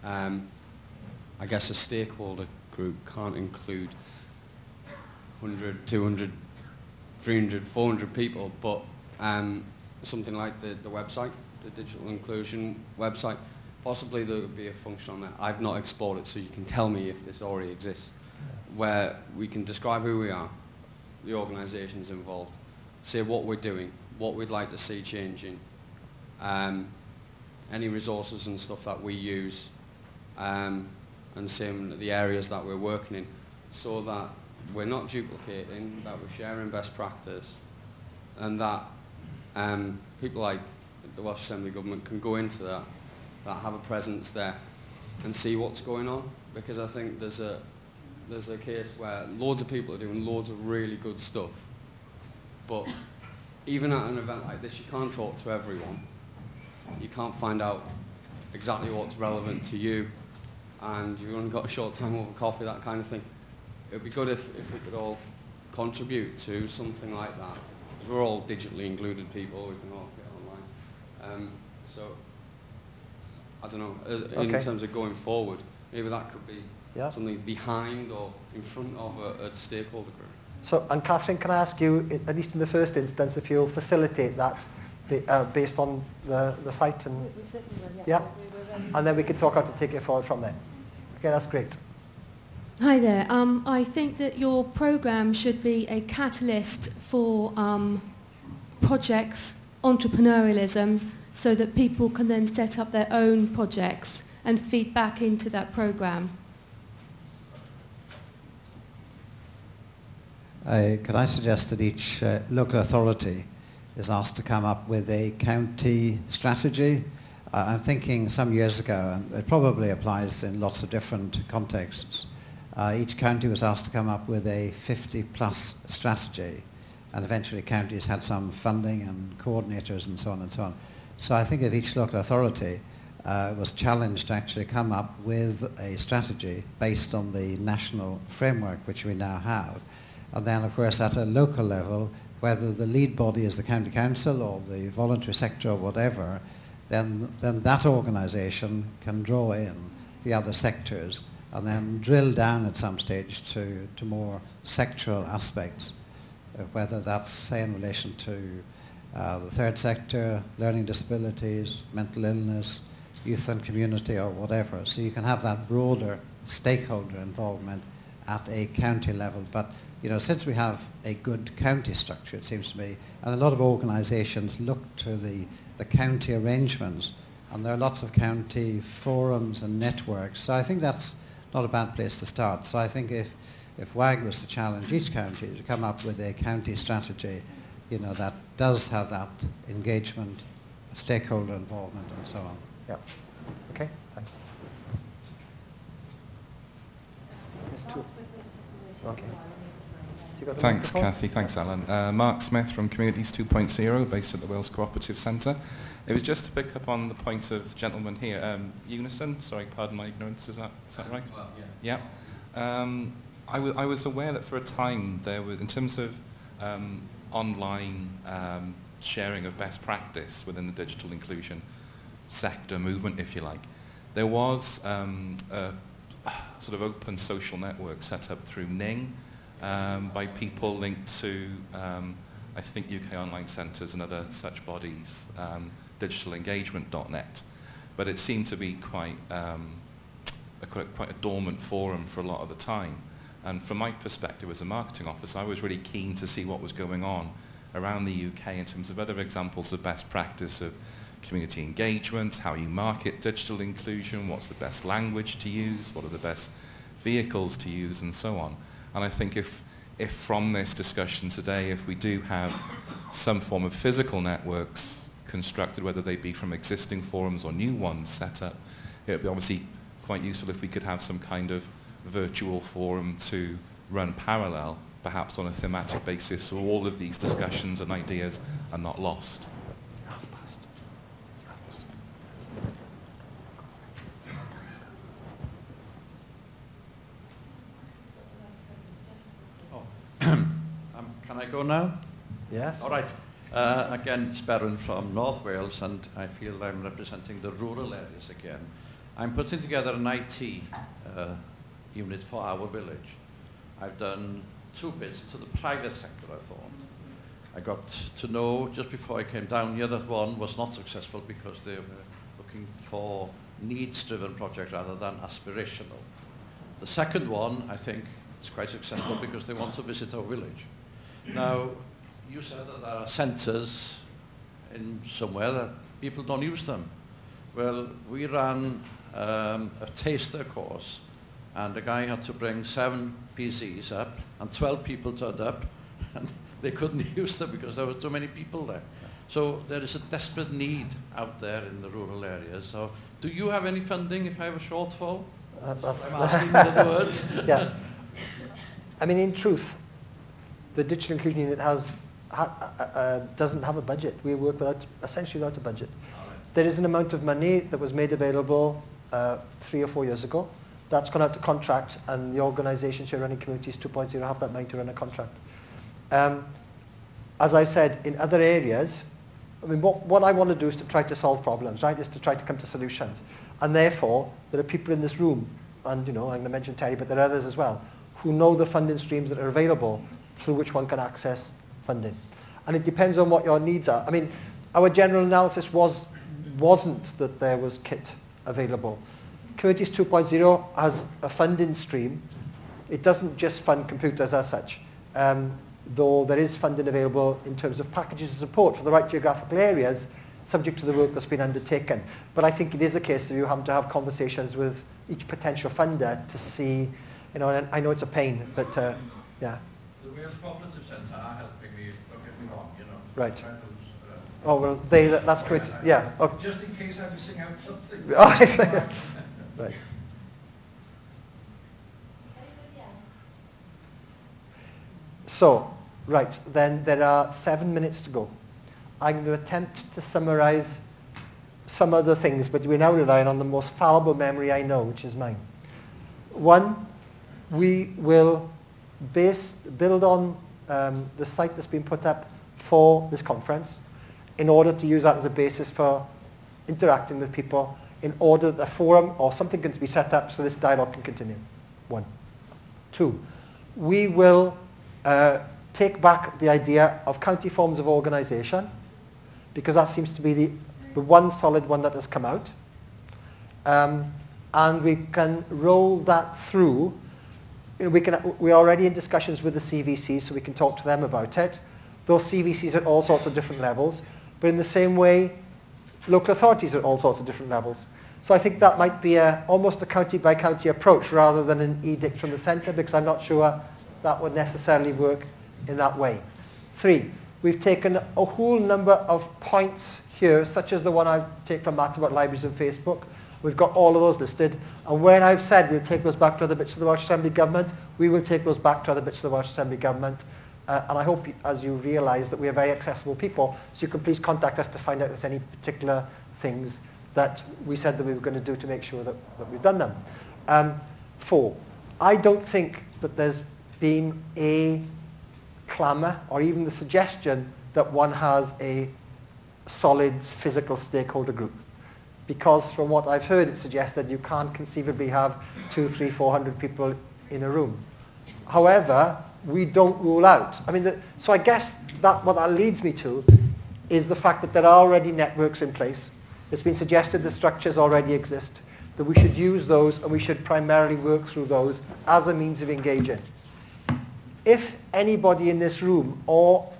I guess a stakeholder group can't include 100, 200, 300, 400 people, but something like the website, the digital inclusion website, possibly there would be a function on there. I've not explored it, so you can tell me if this already exists, where we can describe who we are, the organisations involved, say what we're doing, what we'd like to see changing, any resources and stuff that we use, and same the areas that we're working in, so that we're not duplicating, that we're sharing best practice, and that people like the Welsh Assembly Government can go into that have a presence there and see what's going on, because I think there's a case where loads of people are doing loads of really good stuff, but even at an event like this, you can't talk to everyone. You can't find out exactly what's relevant to you, and you've only got a short time over coffee, that kind of thing. It would be good if we could all contribute to something like that, because we're all digitally included people, we can all get online. So, I don't know, in terms of going forward, maybe that could be something behind or in front of a stakeholder group. So, and Catherine, can I ask you, at least in the first instance, if you'll facilitate that based on the site? And we certainly will, yeah. And then we can talk how to take it forward from there. Okay, that's great. Hi there. I think that your programme should be a catalyst for projects, entrepreneurialism, so that people can then set up their own projects and feed back into that programme. Could I suggest that each local authority is asked to come up with a county strategy? I'm thinking some years ago, and it probably applies in lots of different contexts, each county was asked to come up with a 50-plus strategy, and eventually counties had some funding and coordinators and so on and so on. So I think if each local authority was challenged to actually come up with a strategy based on the national framework which we now have, and then of course at a local level, whether the lead body is the county council or the voluntary sector or whatever, then that organisation can draw in the other sectors and then drill down at some stage to more sectoral aspects, whether that's, say, in relation to the third sector, learning disabilities, mental illness, youth and community, or whatever. So you can have that broader stakeholder involvement at a county level. But you know, since we have a good county structure, it seems to me, and a lot of organisations look to the county arrangements, and there are lots of county forums and networks. So I think that's not a bad place to start. So I think if WAG was to challenge each county to come up with a county strategy, you know, that does have that engagement, stakeholder involvement, and so on. Yeah. Okay. Thanks. Okay. Thanks, Cathy. Thanks, Alan. Mark Smith from Communities 2.0, based at the Wales Cooperative Centre. It was just to pick up on the point of the gentleman here. Unison, sorry, pardon my ignorance, is that right? Well, yeah. Yeah. I was aware that for a time there was, in terms of online sharing of best practice within the digital inclusion sector movement, if you like, there was a sort of open social network set up through Ning by people linked to, I think, UK Online Centres and other such bodies, digitalengagement.net. But it seemed to be quite a dormant forum for a lot of the time. And from my perspective as a marketing officer, I was really keen to see what was going on around the UK in terms of other examples of best practice of community engagement, how you market digital inclusion, what's the best language to use, what are the best vehicles to use, and so on. And I think if from this discussion today, if we do have some form of physical networks constructed, whether they be from existing forums or new ones set up, it would be obviously quite useful if we could have some kind of virtual forum to run parallel, perhaps on a thematic basis, so all of these discussions and ideas are not lost. Can I go now? Yes. All right. Again, it's Berwyn from North Wales, and I feel I'm representing the rural areas again. I'm putting together an IT unit for our village. I've done 2 bits to the private sector, I thought. I got to know just before I came down here that one was not successful because they were looking for needs-driven projects rather than aspirational. The second one, I think, is quite successful because they want to visit our village. Now, you said that there are centres in somewhere that people don't use them. Well, we ran a taster course, and the guy had to bring 7 PCs up, and 12 people turned up, and they couldn't use them because there were too many people there. So there is a desperate need out there in the rural areas. So do you have any funding if I have a shortfall? I'm asking in other words. Yeah. I mean, in truth, the digital inclusion unit doesn't have a budget. We work essentially without a budget. There is an amount of money that was made available 3 or 4 years ago. That's gone out to contract, and the organisations who are running Communities 2.0 have that money to run a contract. As I've said, in other areas, I mean, what I want to do is to try to solve problems, right? Is to try to come to solutions. And therefore, there are people in this room, and you know, I'm going to mention Terry, but there are others as well, who know the funding streams that are available through which one can access funding. And it depends on what your needs are. I mean, our general analysis wasn't that there was kit available. Communities 2.0 has a funding stream. It doesn't just fund computers as such, though there is funding available in terms of packages of support for the right geographical areas, subject to the work that's been undertaken. But I think it is a case that you have to have conversations with each potential funder to see, you know, and I know it's a pain, but yeah. The Wales Cooperative Centre are helping me, don't get me wrong, you know. Right. Oh, well, that's great. Yeah. Okay. Just in case I'm missing out something. Right. So, right, then there are 7 minutes to go. I'm going to attempt to summarize some other things, but we're now relying on the most fallible memory I know, which is mine. 1, we will build on the site that's been put up for this conference in order to use that as a basis for interacting with people, in order that a forum or something can be set up so this dialogue can continue. 1. 2, we will take back the idea of county forms of organisation, because that seems to be the one solid one that has come out. And we can roll that through. We're already in discussions with the CVCs, so we can talk to them about it. Those CVCs at all sorts of different levels, but in the same way, local authorities at all sorts of different levels. So I think that might be almost a county-by-county approach rather than an edict from the centre, because I'm not sure that would necessarily work in that way. 3, we've taken a whole number of points here, such as the one I take from Matt about libraries and Facebook. We've got all of those listed, and when I've said we'll take those back to other bits of the Welsh Assembly Government, we will take those back to other bits of the Welsh Assembly Government. And I hope, as you realise, that we are very accessible people, so you can please contact us to find out if there's any particular things that we said that we were going to do to make sure that we've done them. 4, I don't think that there's been a clamour or even the suggestion that one has a solid physical stakeholder group. Because from what I've heard, it suggests that you can't conceivably have 200, 300, 400 people in a room. However, we don't rule out. I mean, so I guess what that leads me to is the fact that there are already networks in place. It's been suggested that structures already exist, that we should use those and we should primarily work through those as a means of engaging. If anybody in this room or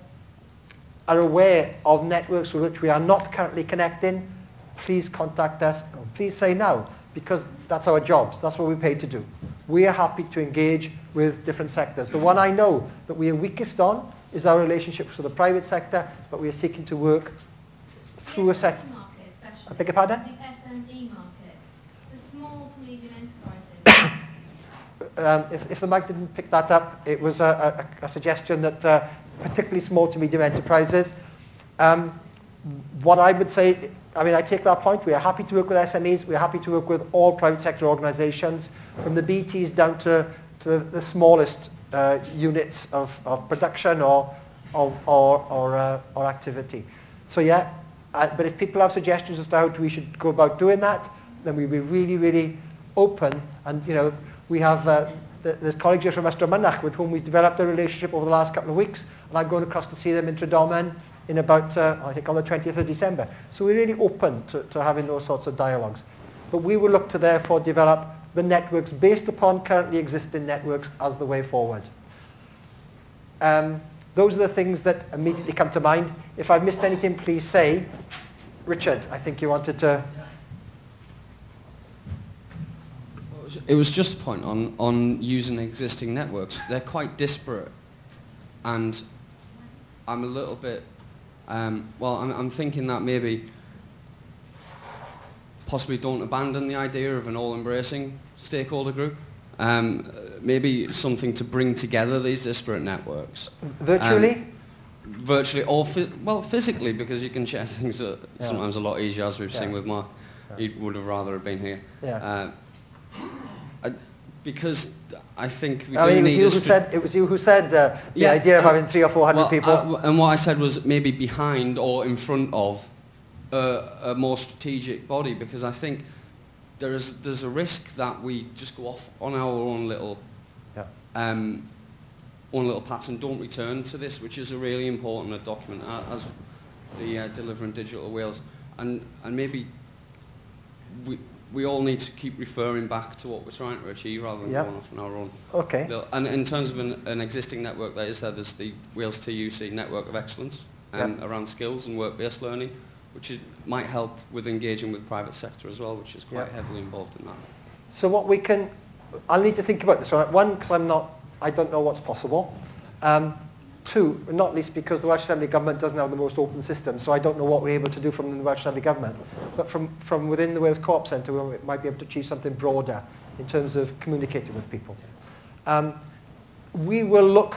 are aware of networks with which we are not currently connecting, please contact us. Please say now, because that's our jobs. That's what we're paid to do. We are happy to engage with different sectors. The one I know that we are weakest on is our relationships with the private sector, but we are seeking to work through a sector. I beg your pardon? The SME market, the small to medium enterprises. If the mic didn't pick that up, it was a suggestion that particularly small to medium enterprises. What I would say, I mean, I take that point. We are happy to work with SMEs. We are happy to work with all private sector organisations, from the BTs down to the smallest units of production or activity. So yeah, but if people have suggestions as to how we should go about doing that, then we'll be really, really open. And you know, we have there's colleagues here from Ystramynach with whom we've developed a relationship over the last couple of weeks, and I'm going across to see them in Tredomen in about, I think, on the 20th of December. So we're really open to having those sorts of dialogues. But we will look to therefore develop the networks based upon currently existing networks as the way forward. Those are the things that immediately come to mind. If I've missed anything, please say. Richard, I think you wanted to... It was just a point on using existing networks. They're quite disparate, and I'm a little bit... I'm thinking that maybe possibly don't abandon the idea of an all-embracing stakeholder group. Maybe something to bring together these disparate networks. Virtually? Virtually, or physically, because you can share things sometimes a lot easier, as we've seen with Mark. He would have rather have been here. Because I think we do need it was you who said the idea of having 300 or 400 people. And what I said was maybe behind or in front of a more strategic body, because I think there's a risk that we just go off on our own little paths and don't return to this, which is a really important document as the Delivering Digital Wales, and maybe we all need to keep referring back to what we're trying to achieve rather than going off on our own. Okay. And in terms of an existing network, there's the Wales TUC Network of Excellence around skills and work-based learning, which might help with engaging with private sector as well, which is quite heavily involved in that. So what we can, I'll need to think about this. Right? One, because I don't know what's possible. Two, not least because the Welsh Assembly Government doesn't have the most open system, so I don't know what we're able to do from the Welsh Assembly Government. But from within the Wales Co-op Centre, we might be able to achieve something broader in terms of communicating with people. We will look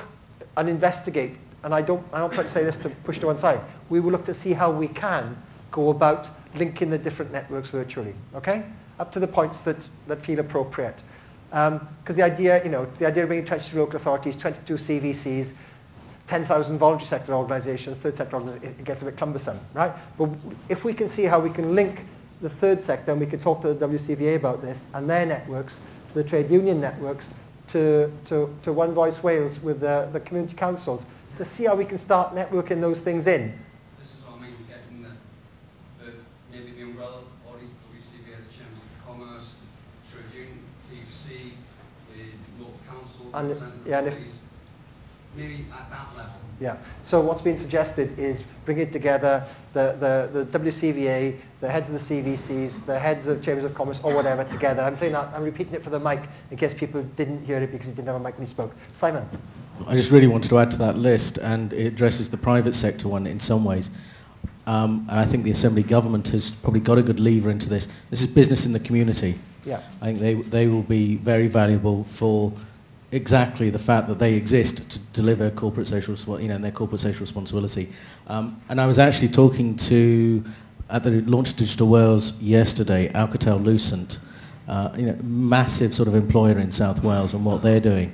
and investigate, and I'm not trying to say this to push to one side, we will look to see how we can go about linking the different networks virtually, okay? Up to the points that feel appropriate. Because the idea of bringing 22 local authorities, 22 CVCs, 10,000 voluntary sector organisations, third sector organisations, it gets a bit cumbersome, right? But if we can see how we can link the third sector, and we could talk to the WCVA about this, and their networks, the trade union networks, to One Voice Wales with the community councils, to see how we can start networking those things in. This is what I mean, getting maybe the umbrella bodies, WCVA, the Chambers of Commerce, trade union, TFC, the local council, representatives, maybe at that level. Yeah. So what's been suggested is bringing together the WCVA, the heads of the CVCs, the heads of Chambers of Commerce, or whatever, together. I'm saying that, I'm repeating it for the mic in case people didn't hear it because he didn't have a mic when he spoke. Simon. I just really wanted to add to that list, and it addresses the private sector one in some ways. And I think the Assembly Government has probably got a good lever into this. This is business in the community. Yeah. I think they will be very valuable for exactly the fact that they exist to deliver corporate social, and their corporate social responsibility. And I was actually talking to, at the launch of Digital Wales yesterday, Alcatel-Lucent, massive sort of employer in South Wales, and what they're doing.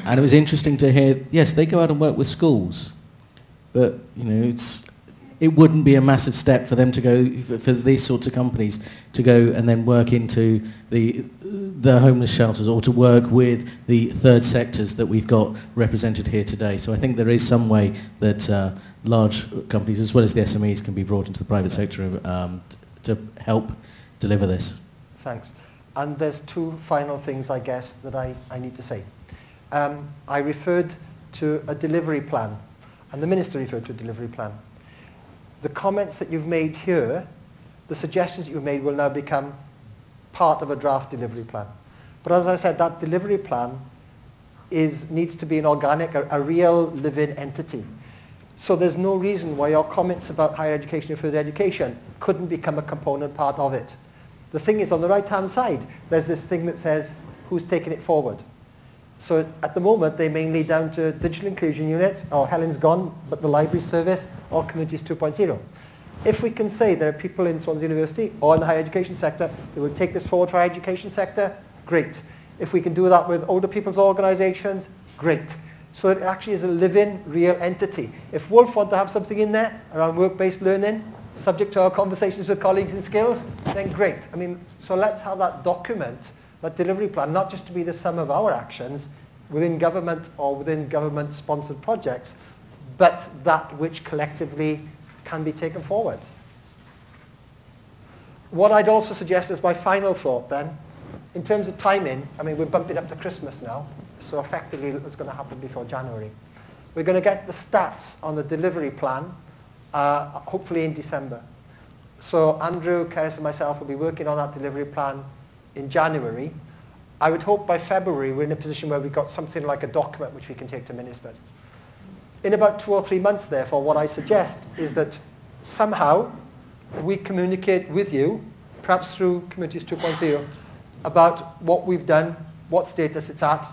And it was interesting to hear, yes, they go out and work with schools, but it wouldn't be a massive step for them to go, for these sorts of companies to go and then work into the homeless shelters, or to work with the third sectors that we've got represented here today. So I think there is some way that large companies, as well as the SMEs, can be brought into the private sector to help deliver this. Thanks. And there's two final things, I guess, that I need to say. I referred to a delivery plan, and the Minister referred to a delivery plan. The comments that you've made here, the suggestions that you've made will now become part of a draft delivery plan. But as I said, that delivery plan needs to be an organic, a real living entity. So there's no reason why your comments about higher education and further education couldn't become a component part of it. The thing is, on the right-hand side, there's this thing that says, who's taking it forward? So at the moment, they mainly down to Digital Inclusion Unit, or Helen's gone, but the Library Service, or Communities 2.0. If we can say there are people in Swansea University or in the higher education sector that will take this forward for our education sector, great. If we can do that with older people's organisations, great. So it actually is a living, real entity. If Wolf want to have something in there around work-based learning, subject to our conversations with colleagues in skills, then great. I mean, so let's have that document, that delivery plan, not just to be the sum of our actions within government or within government-sponsored projects, but that which collectively can be taken forward. What I'd also suggest is my final thought then, in terms of timing, I mean, we're bumping up to Christmas now, so effectively it's going to happen before January. We're going to get the stats on the delivery plan, hopefully in December. So Andrew, Keris and myself will be working on that delivery plan in January. I would hope by February we're in a position where we've got something like a document which we can take to ministers. In about 2 or 3 months, therefore, what I suggest is that somehow we communicate with you, perhaps through Communities 2.0, about what we've done, what status it's at,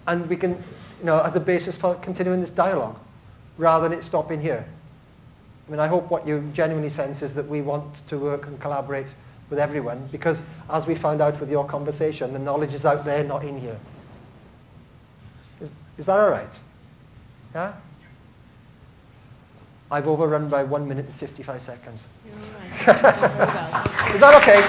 and we can, as a basis for continuing this dialogue, rather than it stopping here. I mean, I hope what you genuinely sense is that we want to work and collaborate with everyone, because as we found out with your conversation, the knowledge is out there, not in here. Is that all right? Yeah? I've overrun by 1 minute and 55 seconds. You're all right. Don't worry about it. Is that okay?